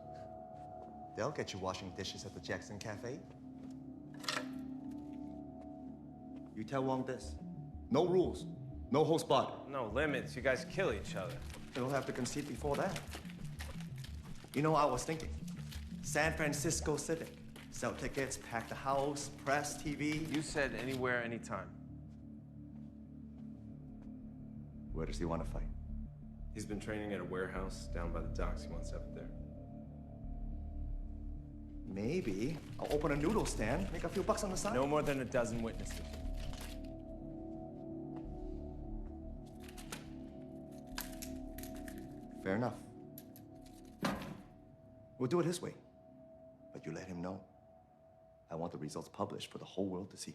Speaker 3: They'll get you washing dishes at the Jackson Cafe. You tell Wong this. No rules. No whole spot.
Speaker 12: No limits. You guys kill each other.
Speaker 3: You'll have to concede before that. You know, I was thinking. San Francisco Civic. Sell tickets, pack the house, press, TV.
Speaker 12: You said anywhere, anytime.
Speaker 3: Where does he want to fight?
Speaker 12: He's been training at a warehouse down by the docks. He wants to have it there.
Speaker 3: Maybe I'll open a noodle stand, make a few bucks on the side.
Speaker 12: No more than a dozen witnesses.
Speaker 3: Fair enough. We'll do it his way. But you let him know. I want the results published for the whole world to see.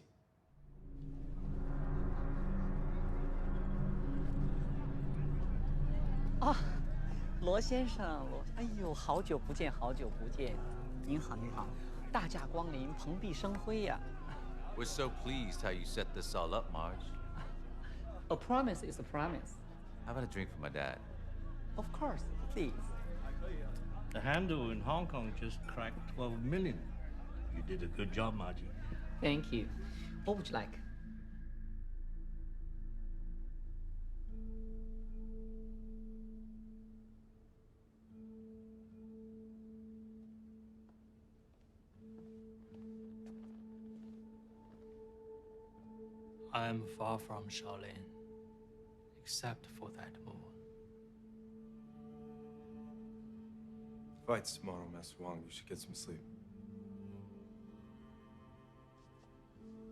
Speaker 15: 啊，罗先生，哎呦，好久不见，好久不见！您好，您好，大驾光临，蓬荜生辉呀。
Speaker 18: We're so pleased how you set this all up, Marge.
Speaker 15: A promise is a promise.
Speaker 18: How about a drink for my dad?
Speaker 15: Of course, please.
Speaker 6: The handle in Hong Kong just cracked 12 million. You did a good job, Margie.
Speaker 15: Thank you. What would you like?
Speaker 16: I am far from Shaolin, except for that moon.
Speaker 12: Fight's tomorrow, Master Wang. You should get some sleep.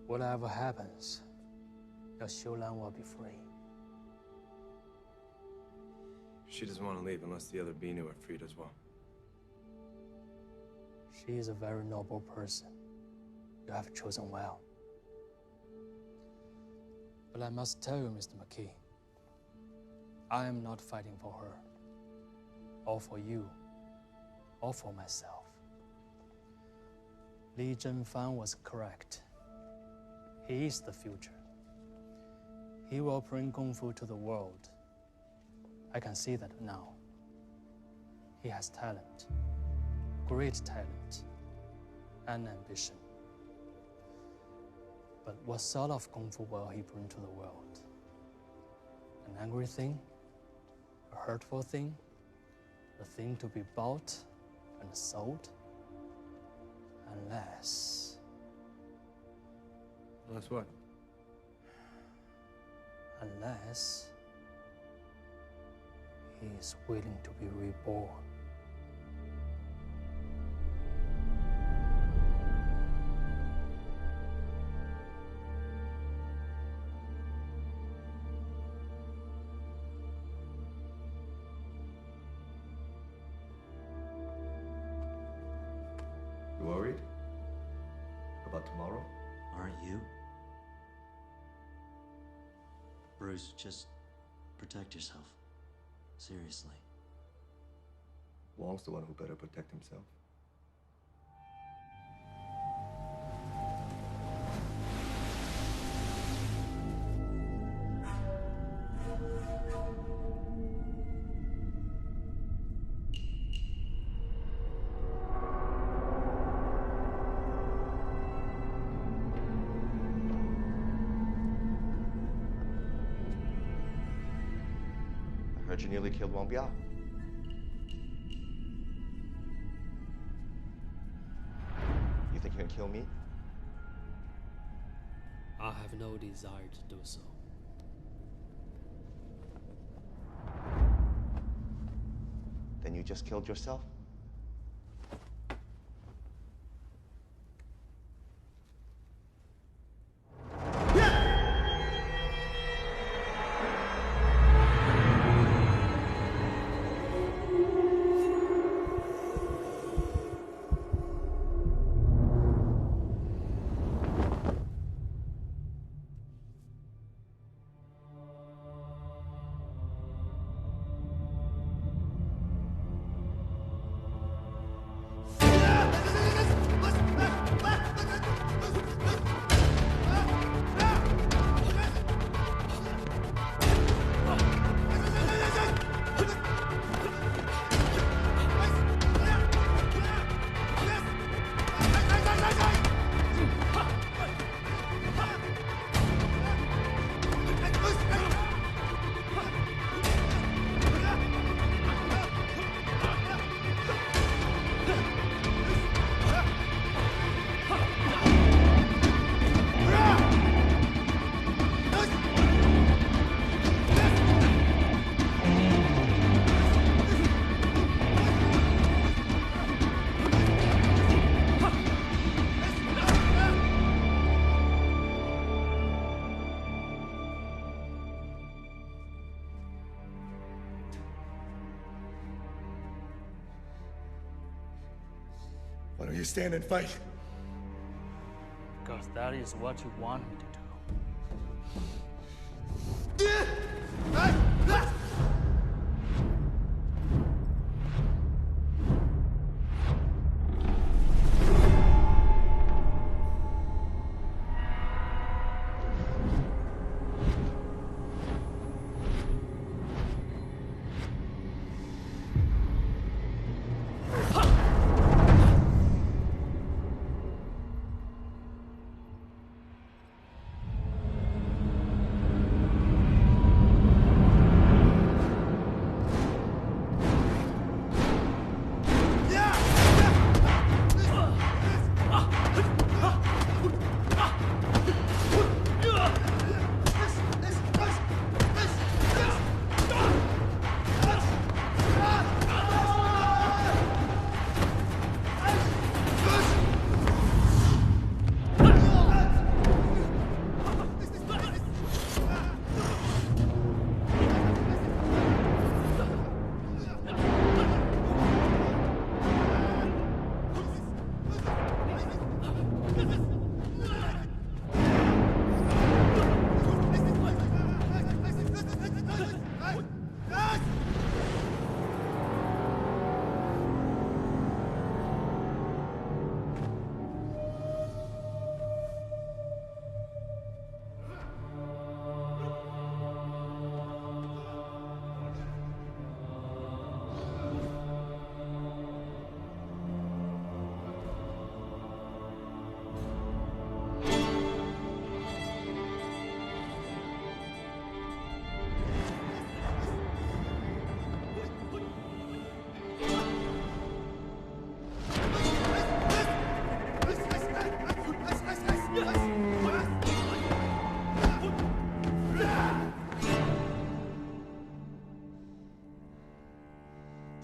Speaker 16: Whatever happens, your Xiulan will be free.
Speaker 12: She doesn't want to leave unless the other Binu are freed as well.
Speaker 16: She is a very noble person. You have chosen well. But I must tell you, Mr. McKee, I am not fighting for her, or for you, or for myself. Li Zhenfang was correct. He is the future. He will bring Kung Fu to the world. I can see that now. He has talent, great talent, and ambition. But what sort of Kung Fu will he bring to the world? An angry thing? A hurtful thing? A thing to be bought and sold? Unless...
Speaker 12: Unless what?
Speaker 16: Unless... he is willing to be reborn.
Speaker 3: You worried? About tomorrow?
Speaker 13: Aren't you? Bruce, just protect yourself. Seriously.
Speaker 3: Wong's the one who better protect himself. I heard you nearly killed Wang Biao. You think you can kill me?
Speaker 16: I have no desire to do so.
Speaker 3: Then you just killed yourself? Why don't you stand and fight?
Speaker 16: Because that is what you want me to do.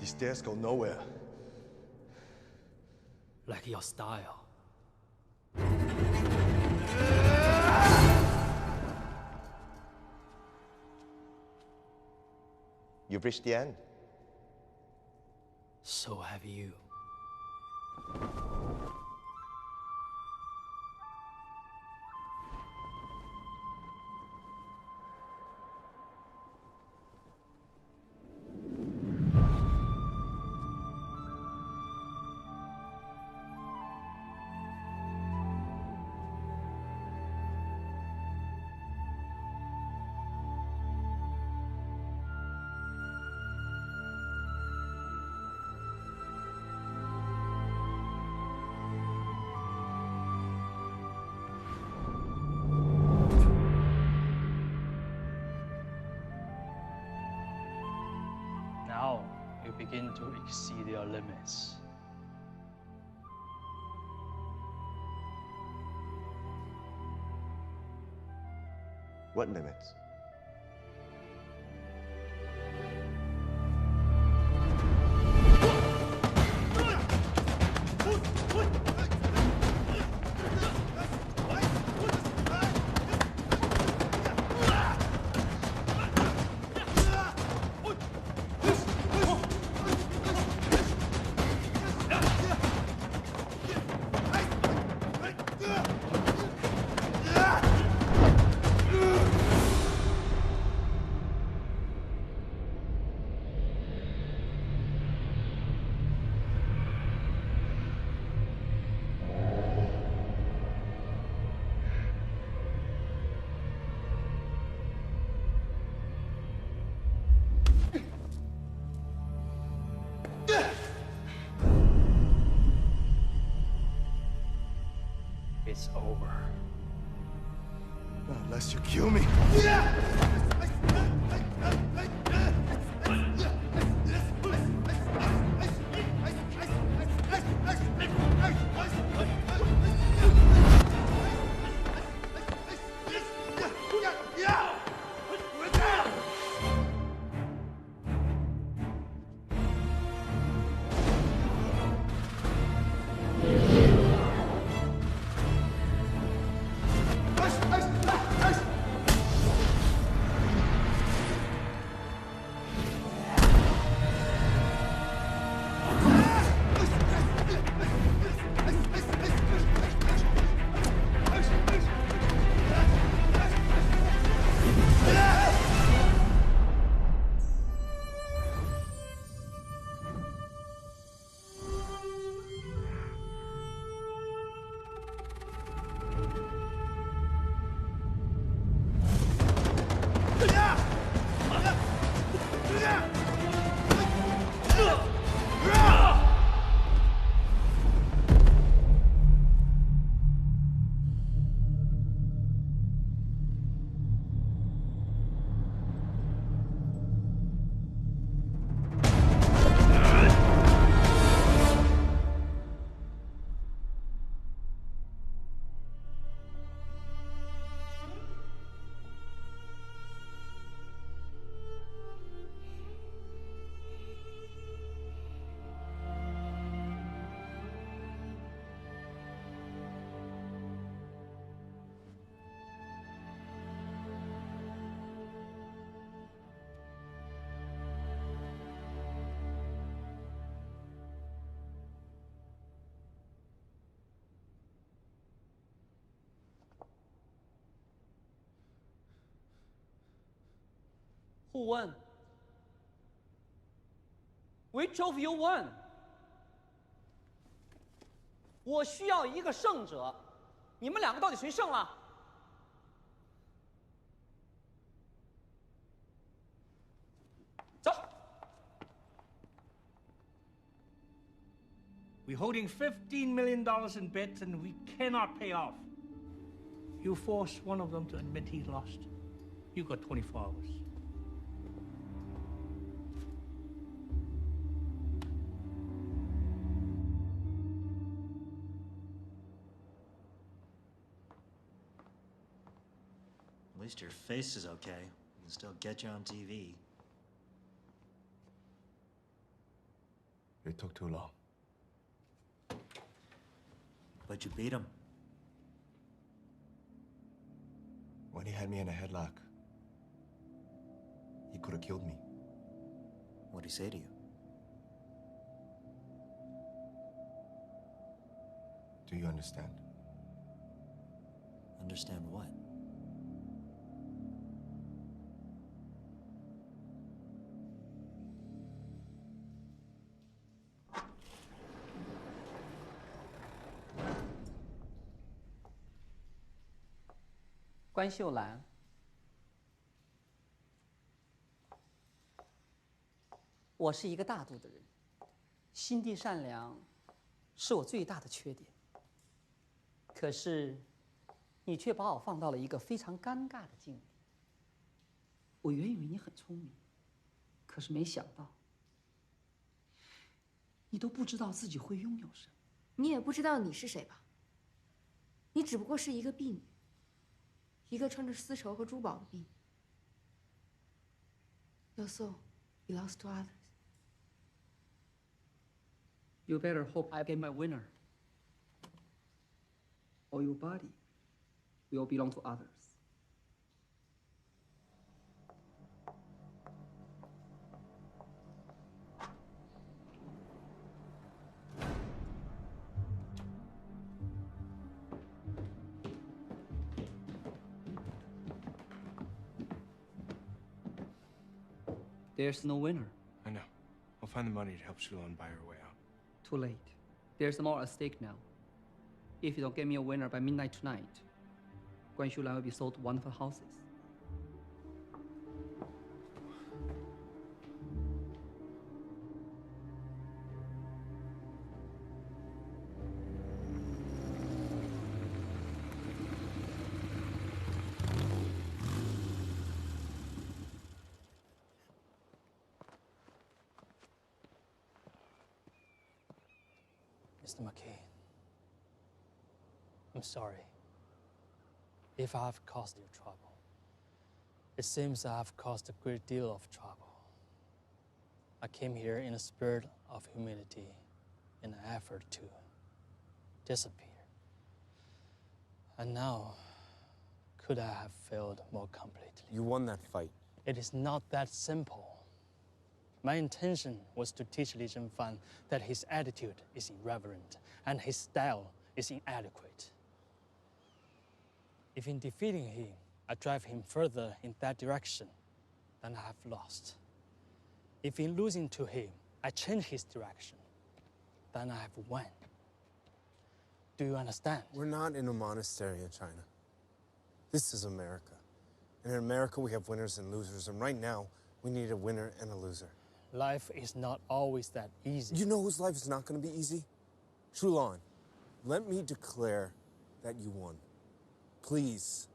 Speaker 3: These stairs go nowhere.
Speaker 16: Like your style.
Speaker 3: You've reached the end.
Speaker 16: So have you. Now you begin to exceed your limits.
Speaker 3: What limits?
Speaker 16: It's over.
Speaker 3: Not unless you kill me.
Speaker 15: Who won? Which of you won? 我需要一个胜者，你们两个到底谁胜了？
Speaker 6: We're holding $15 million in bets and we cannot pay off. You force one of them to admit he lost. You got 24 hours.
Speaker 13: At least your face is okay. We can still get you on TV.
Speaker 12: It took too long.
Speaker 13: But you beat him.
Speaker 5: When he had me in a headlock, he could have killed me.
Speaker 13: What'd he say to you?
Speaker 5: Do you understand?
Speaker 13: Understand what?
Speaker 15: "关秀兰，我是一个大度的人，心地善良是我最大的缺点。可是，你却把我放到了一个非常尴尬的境地。我原以为你很聪明，可是没想到，你都不知道自己会拥有什么。
Speaker 11: 你也不知道你是谁吧？你只不过是一个婢女。 一个穿着丝绸和珠宝的婢女。Your soul belongs to others.
Speaker 15: You better hope I get my winner, or your body will belong to others. There's no winner.
Speaker 12: I know. I'll find the money to help Shulan buy her way out.
Speaker 15: Too late. There's more at stake now. If you don't get me a winner by midnight tonight, Guan Shulan will be sold to one of her houses.
Speaker 16: Mr. McKay, I'm sorry if I've caused you trouble. It seems I've caused a great deal of trouble. I came here in a spirit of humility in an effort to disappear. And now, could I have failed more completely?
Speaker 12: You won that fight.
Speaker 16: It is not that simple. My intention was to teach Li Zhenfan that his attitude is irreverent and his style is inadequate. If in defeating him, I drive him further in that direction, then I have lost. If in losing to him, I change his direction, then I have won. Do you understand?
Speaker 12: We're not in a monastery in China. This is America. And in America, we have winners and losers. And right now, we need a winner and a loser.
Speaker 16: Life is not always that easy.
Speaker 12: You know whose life is not going to be easy? Shulan, let me declare that you won. Please.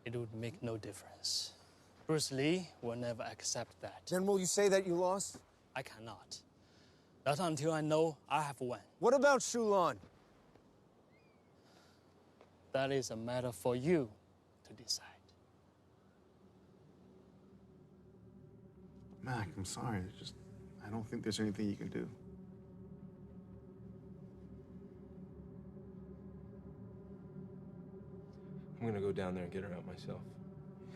Speaker 16: It would make no difference. Bruce Lee will never accept that.
Speaker 12: Then will you say that you lost?
Speaker 16: I cannot. Not until I know I have won.
Speaker 12: What about Shulan?
Speaker 16: That is a matter for you to decide.
Speaker 4: Mac, I'm sorry. I don't think there's anything you can do.
Speaker 12: I'm gonna go down there and get her out myself.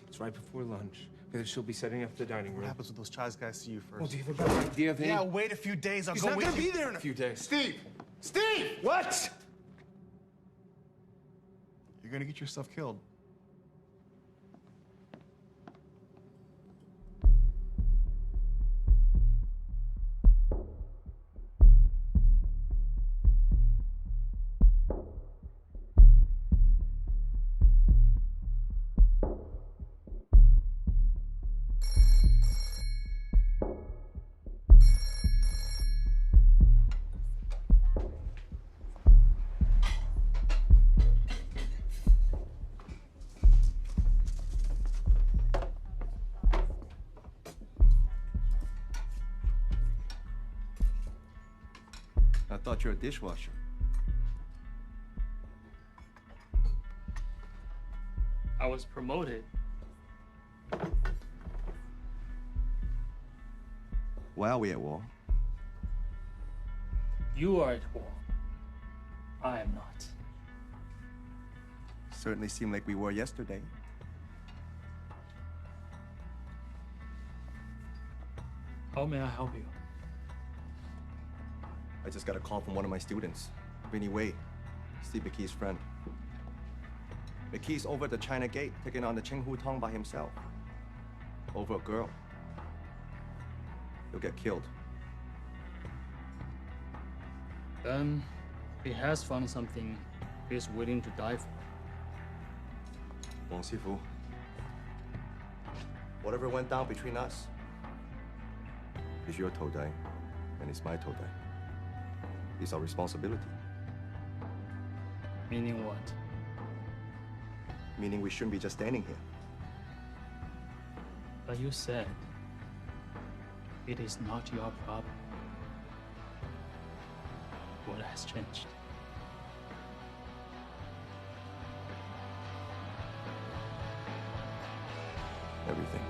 Speaker 12: It's right before lunch, because she'll be setting up the dining room.
Speaker 4: What happens when those Chaz guys see you first?
Speaker 12: Well, do you have a better idea than...
Speaker 4: Yeah, wait a few days. I'll
Speaker 12: He's
Speaker 4: go
Speaker 12: not
Speaker 4: with
Speaker 12: gonna
Speaker 4: you.
Speaker 12: be there in a few days.
Speaker 4: Steve! Steve!
Speaker 12: What?
Speaker 4: You're gonna get yourself killed.
Speaker 5: I thought you're a dishwasher.
Speaker 16: I was promoted.
Speaker 5: Why are we at war?
Speaker 16: You are at war. I am not.
Speaker 5: Certainly seemed like we were yesterday.
Speaker 16: How may I help you?
Speaker 5: I just got a call from one of my students, Vinny Wei, Steve McKee's friend. McKee's over at the China Gate, taking on the Chenghu Tong by himself. Over a girl. He'll get killed.
Speaker 16: Then he has found something he's willing to die for.
Speaker 5: Wang Sifu, whatever went down between us is your Todai, and it's my Todai. It's our responsibility.
Speaker 16: Meaning what?
Speaker 5: Meaning we shouldn't be just standing here.
Speaker 16: But you said it is not your problem. What has changed?
Speaker 5: Everything.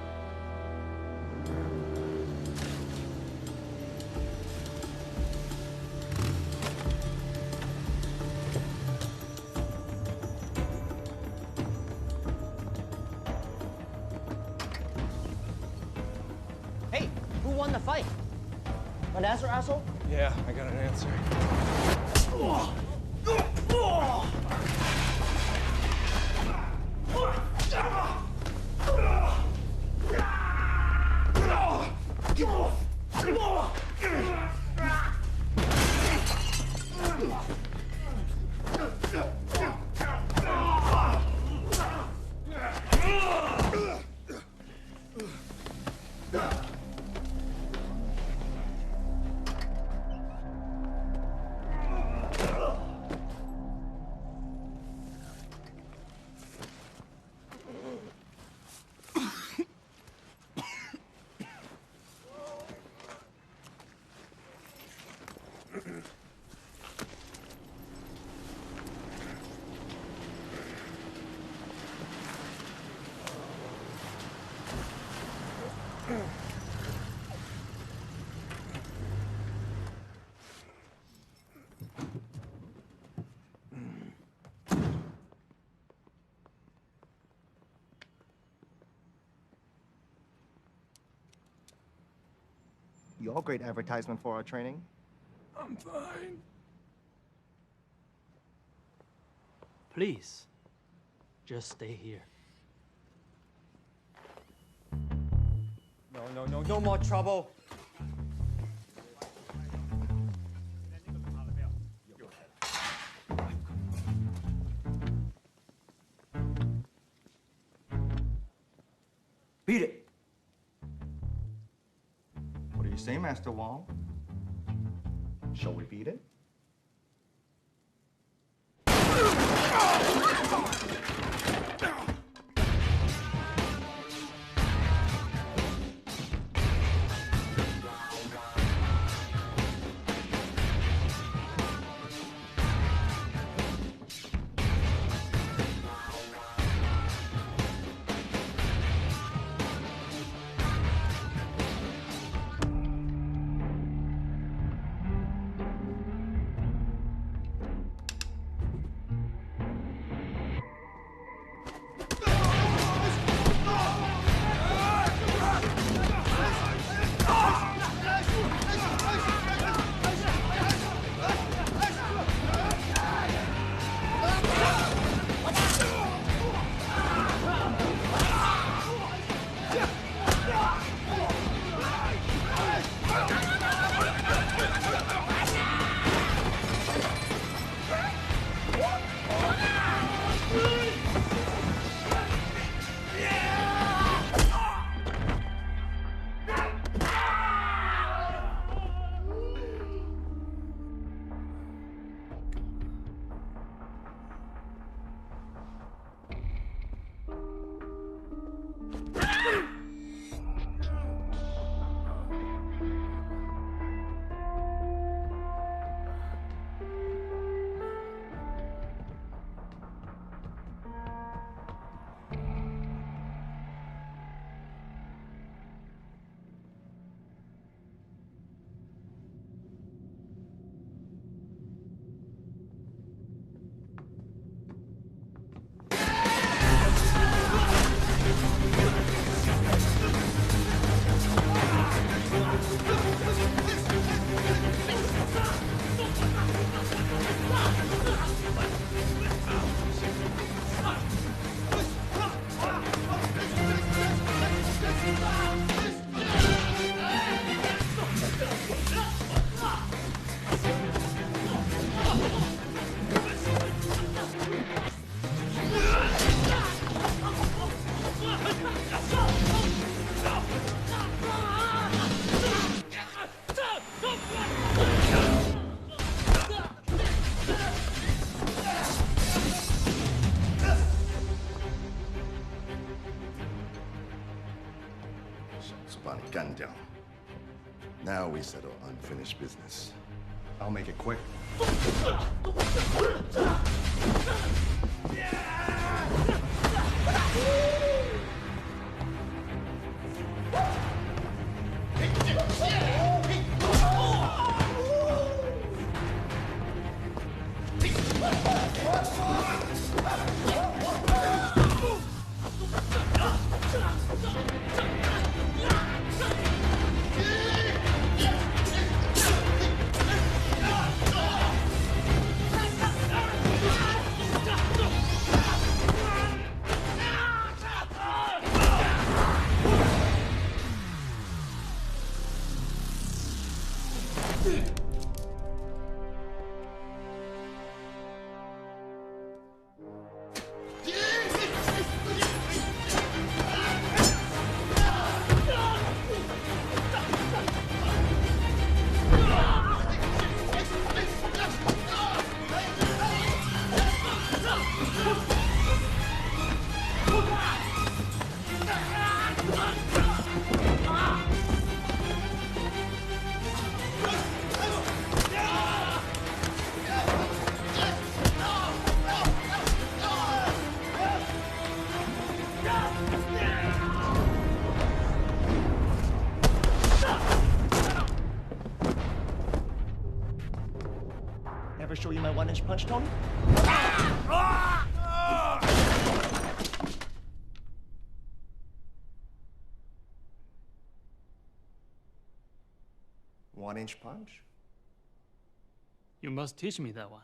Speaker 19: Hey, who won the fight? An answer, asshole?
Speaker 12: Yeah, I got an answer.
Speaker 5: You're a great advertisement for our training.
Speaker 12: I'm fine.
Speaker 16: Please, just stay here.
Speaker 19: No more trouble.
Speaker 5: Beat it! What do you say, Master Wong? Shall we beat it?
Speaker 8: 干掉. Now we settle unfinished business.
Speaker 5: I'll make it quick. Ever show you my 1-inch punch, Tony? One-inch punch?
Speaker 16: You must teach me that one.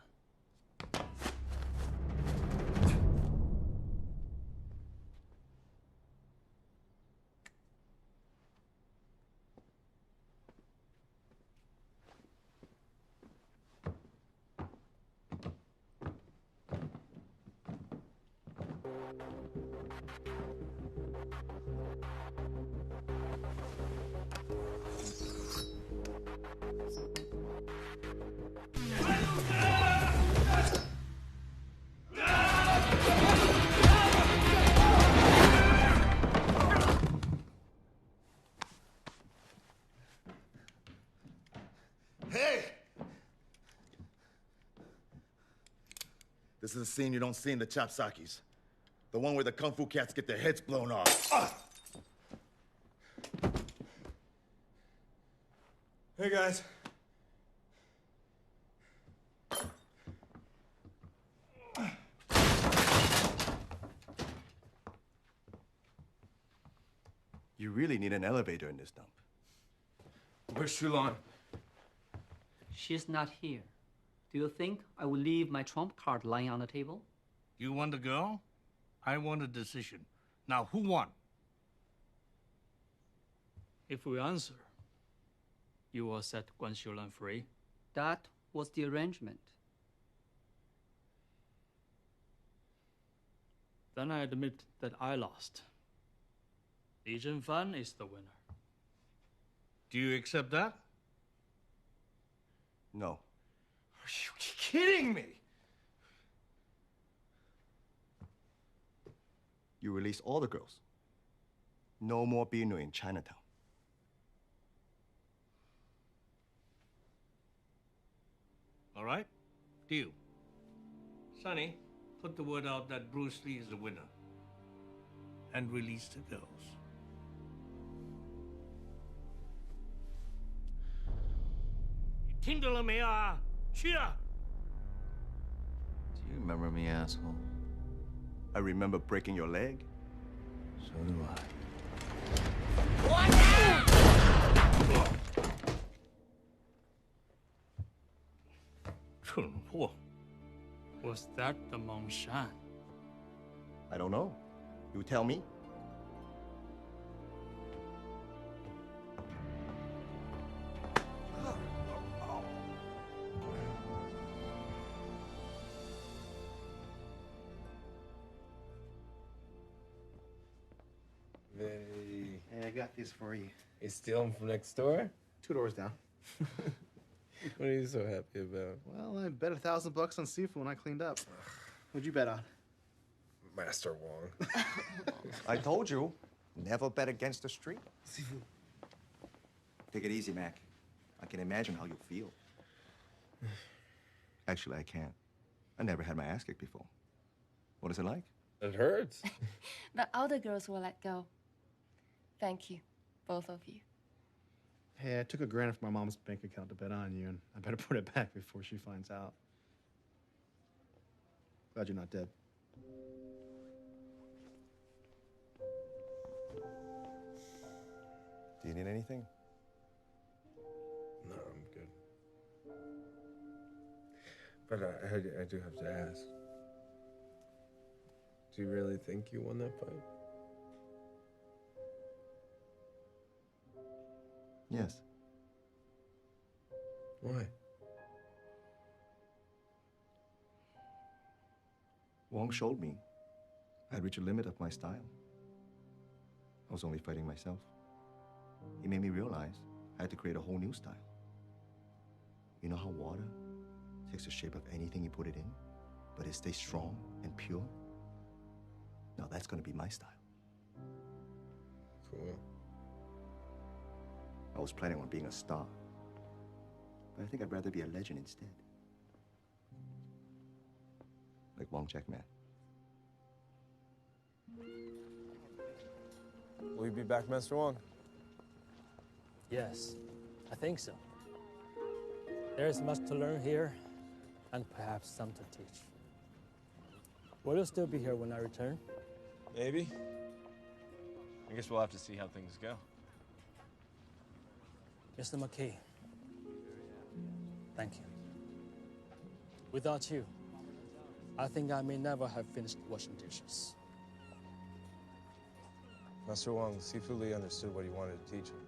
Speaker 8: Hey! This is a scene you don't see in the Chopsakis. The one where the Kung Fu cats get their heads blown off.
Speaker 12: Hey, guys.
Speaker 5: You really need an elevator in this dump.
Speaker 12: Where's Shulon?
Speaker 15: She's not here. Do you think I will leave my trump card lying on the table?
Speaker 6: You want the girl? I want a decision. Now, who won?
Speaker 16: If we answer, you will set Guan Xiulan free.
Speaker 15: That was the arrangement.
Speaker 16: Then I admit that I lost. Li Zhenfan is the winner.
Speaker 6: Do you accept that?
Speaker 5: No.
Speaker 12: Are you kidding me?
Speaker 5: You release all the girls. No more Binu in Chinatown.
Speaker 6: All right? Deal. Sonny, put the word out that Bruce Lee is the winner. And release the girls. You 听到了没有啊？去啊！
Speaker 18: Do you remember me, asshole?
Speaker 5: I remember breaking your leg.
Speaker 18: So do I.
Speaker 16: Was that the Mongshan?
Speaker 5: I don't know. You tell me.
Speaker 4: Hey, I got this for you.
Speaker 12: You steal them from next door?
Speaker 4: 2 doors down.
Speaker 12: What are you so happy about?
Speaker 4: Well, I bet $1,000 on seafood when I cleaned up. What'd you bet on?
Speaker 12: Master Wong.
Speaker 5: I told you, never bet against the street.
Speaker 4: Seafood.
Speaker 5: Take it easy, Mac. I can imagine how you feel. Actually, I can't. I never had my ass kicked before. What is it like?
Speaker 12: It hurts.
Speaker 14: But all the girls will let go. Thank you, both of you.
Speaker 4: Hey, I took $1,000 from my mom's bank account to bet on you, and I better put it back before she finds out. Glad you're not dead.
Speaker 8: Do you need anything?
Speaker 12: No, I'm good. But I do have to ask. Do you really think you won that fight?
Speaker 5: Yes.
Speaker 12: Why?
Speaker 5: Wong showed me I'd reached a limit of my style. I was only fighting myself. He made me realize I had to create a whole new style. You know how water takes the shape of anything you put it in, but it stays strong and pure? Now that's gonna be my style.
Speaker 12: Cool.
Speaker 5: I was planning on being a star, but I think I'd rather be a legend instead. Like Wong Jackman.
Speaker 12: Will you be back, Master Wong?
Speaker 16: Yes, I think so. There is much to learn here, and perhaps some to teach. Will you still be here when I return?
Speaker 12: Maybe. I guess we'll have to see how things go.
Speaker 16: Mr. McKay, thank you. Without you, I think I may never have finished washing dishes.
Speaker 12: Master Wong, Sifu Lee understood what he wanted to teach him.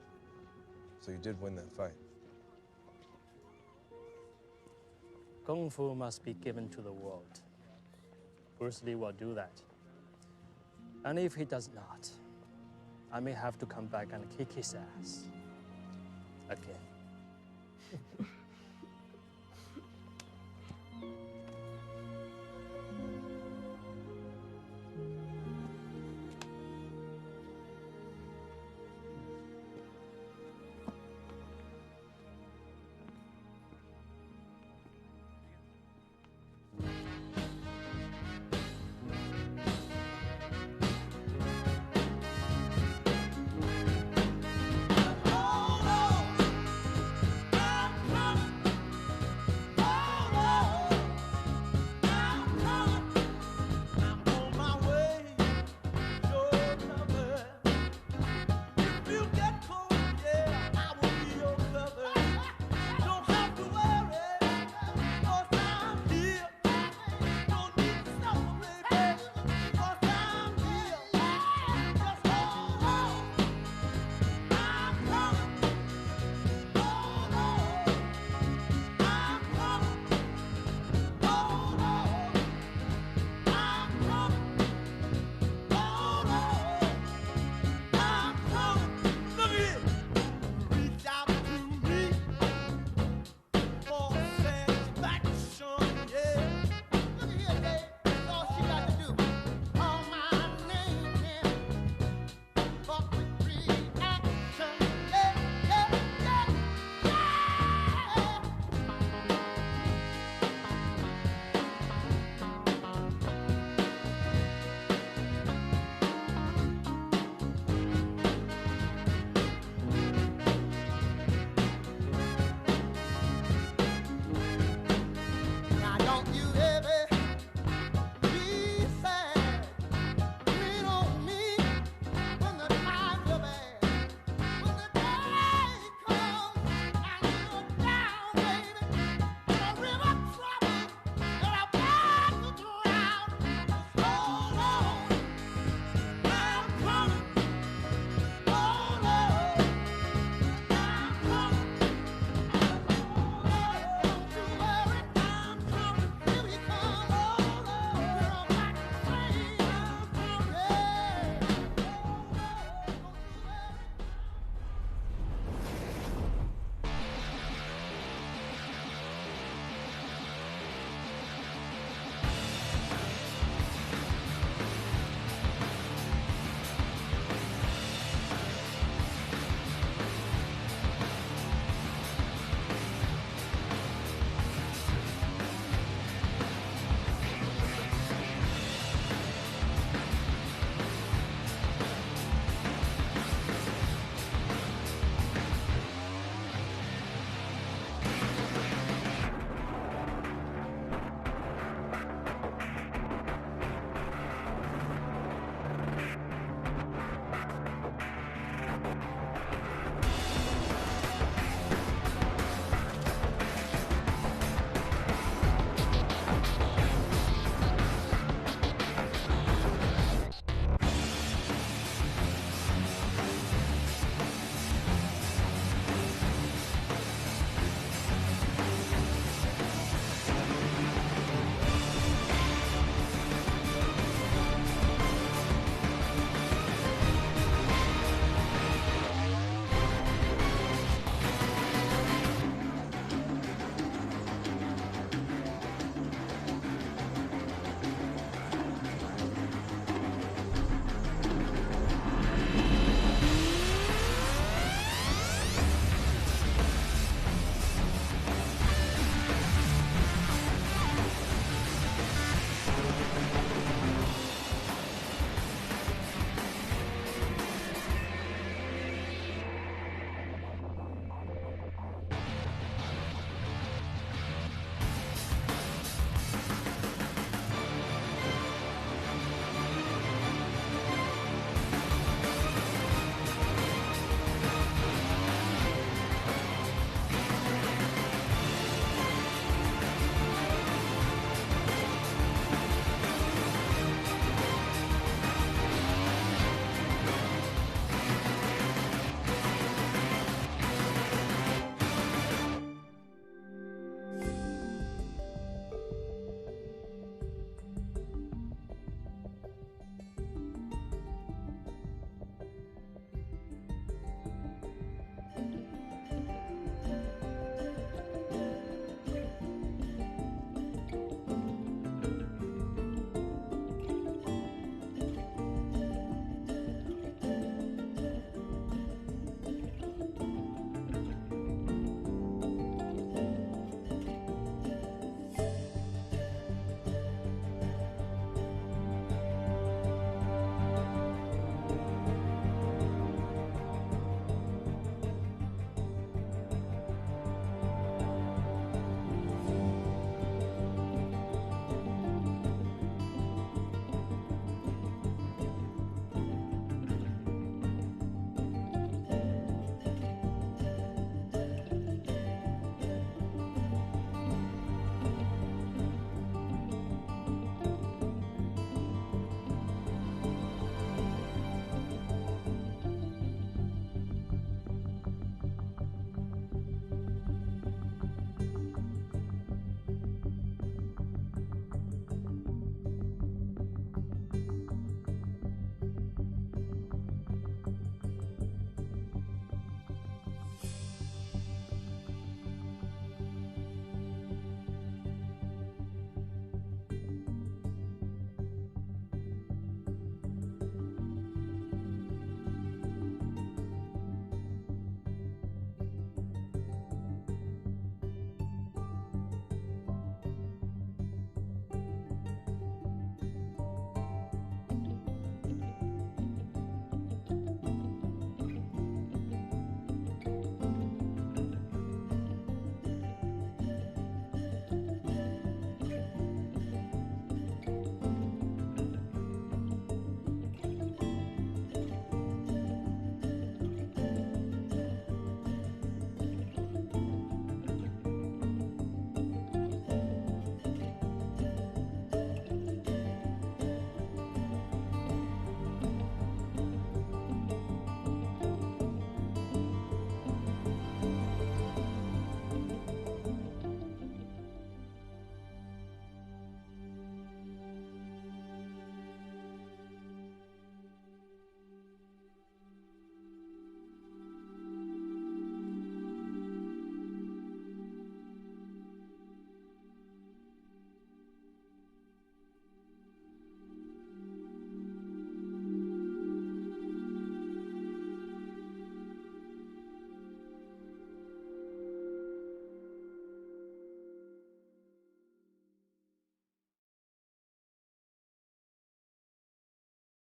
Speaker 12: So you did win that fight.
Speaker 16: Kung Fu must be given to the world. Bruce Lee will do that. And if he does not, I may have to come back and kick his ass again.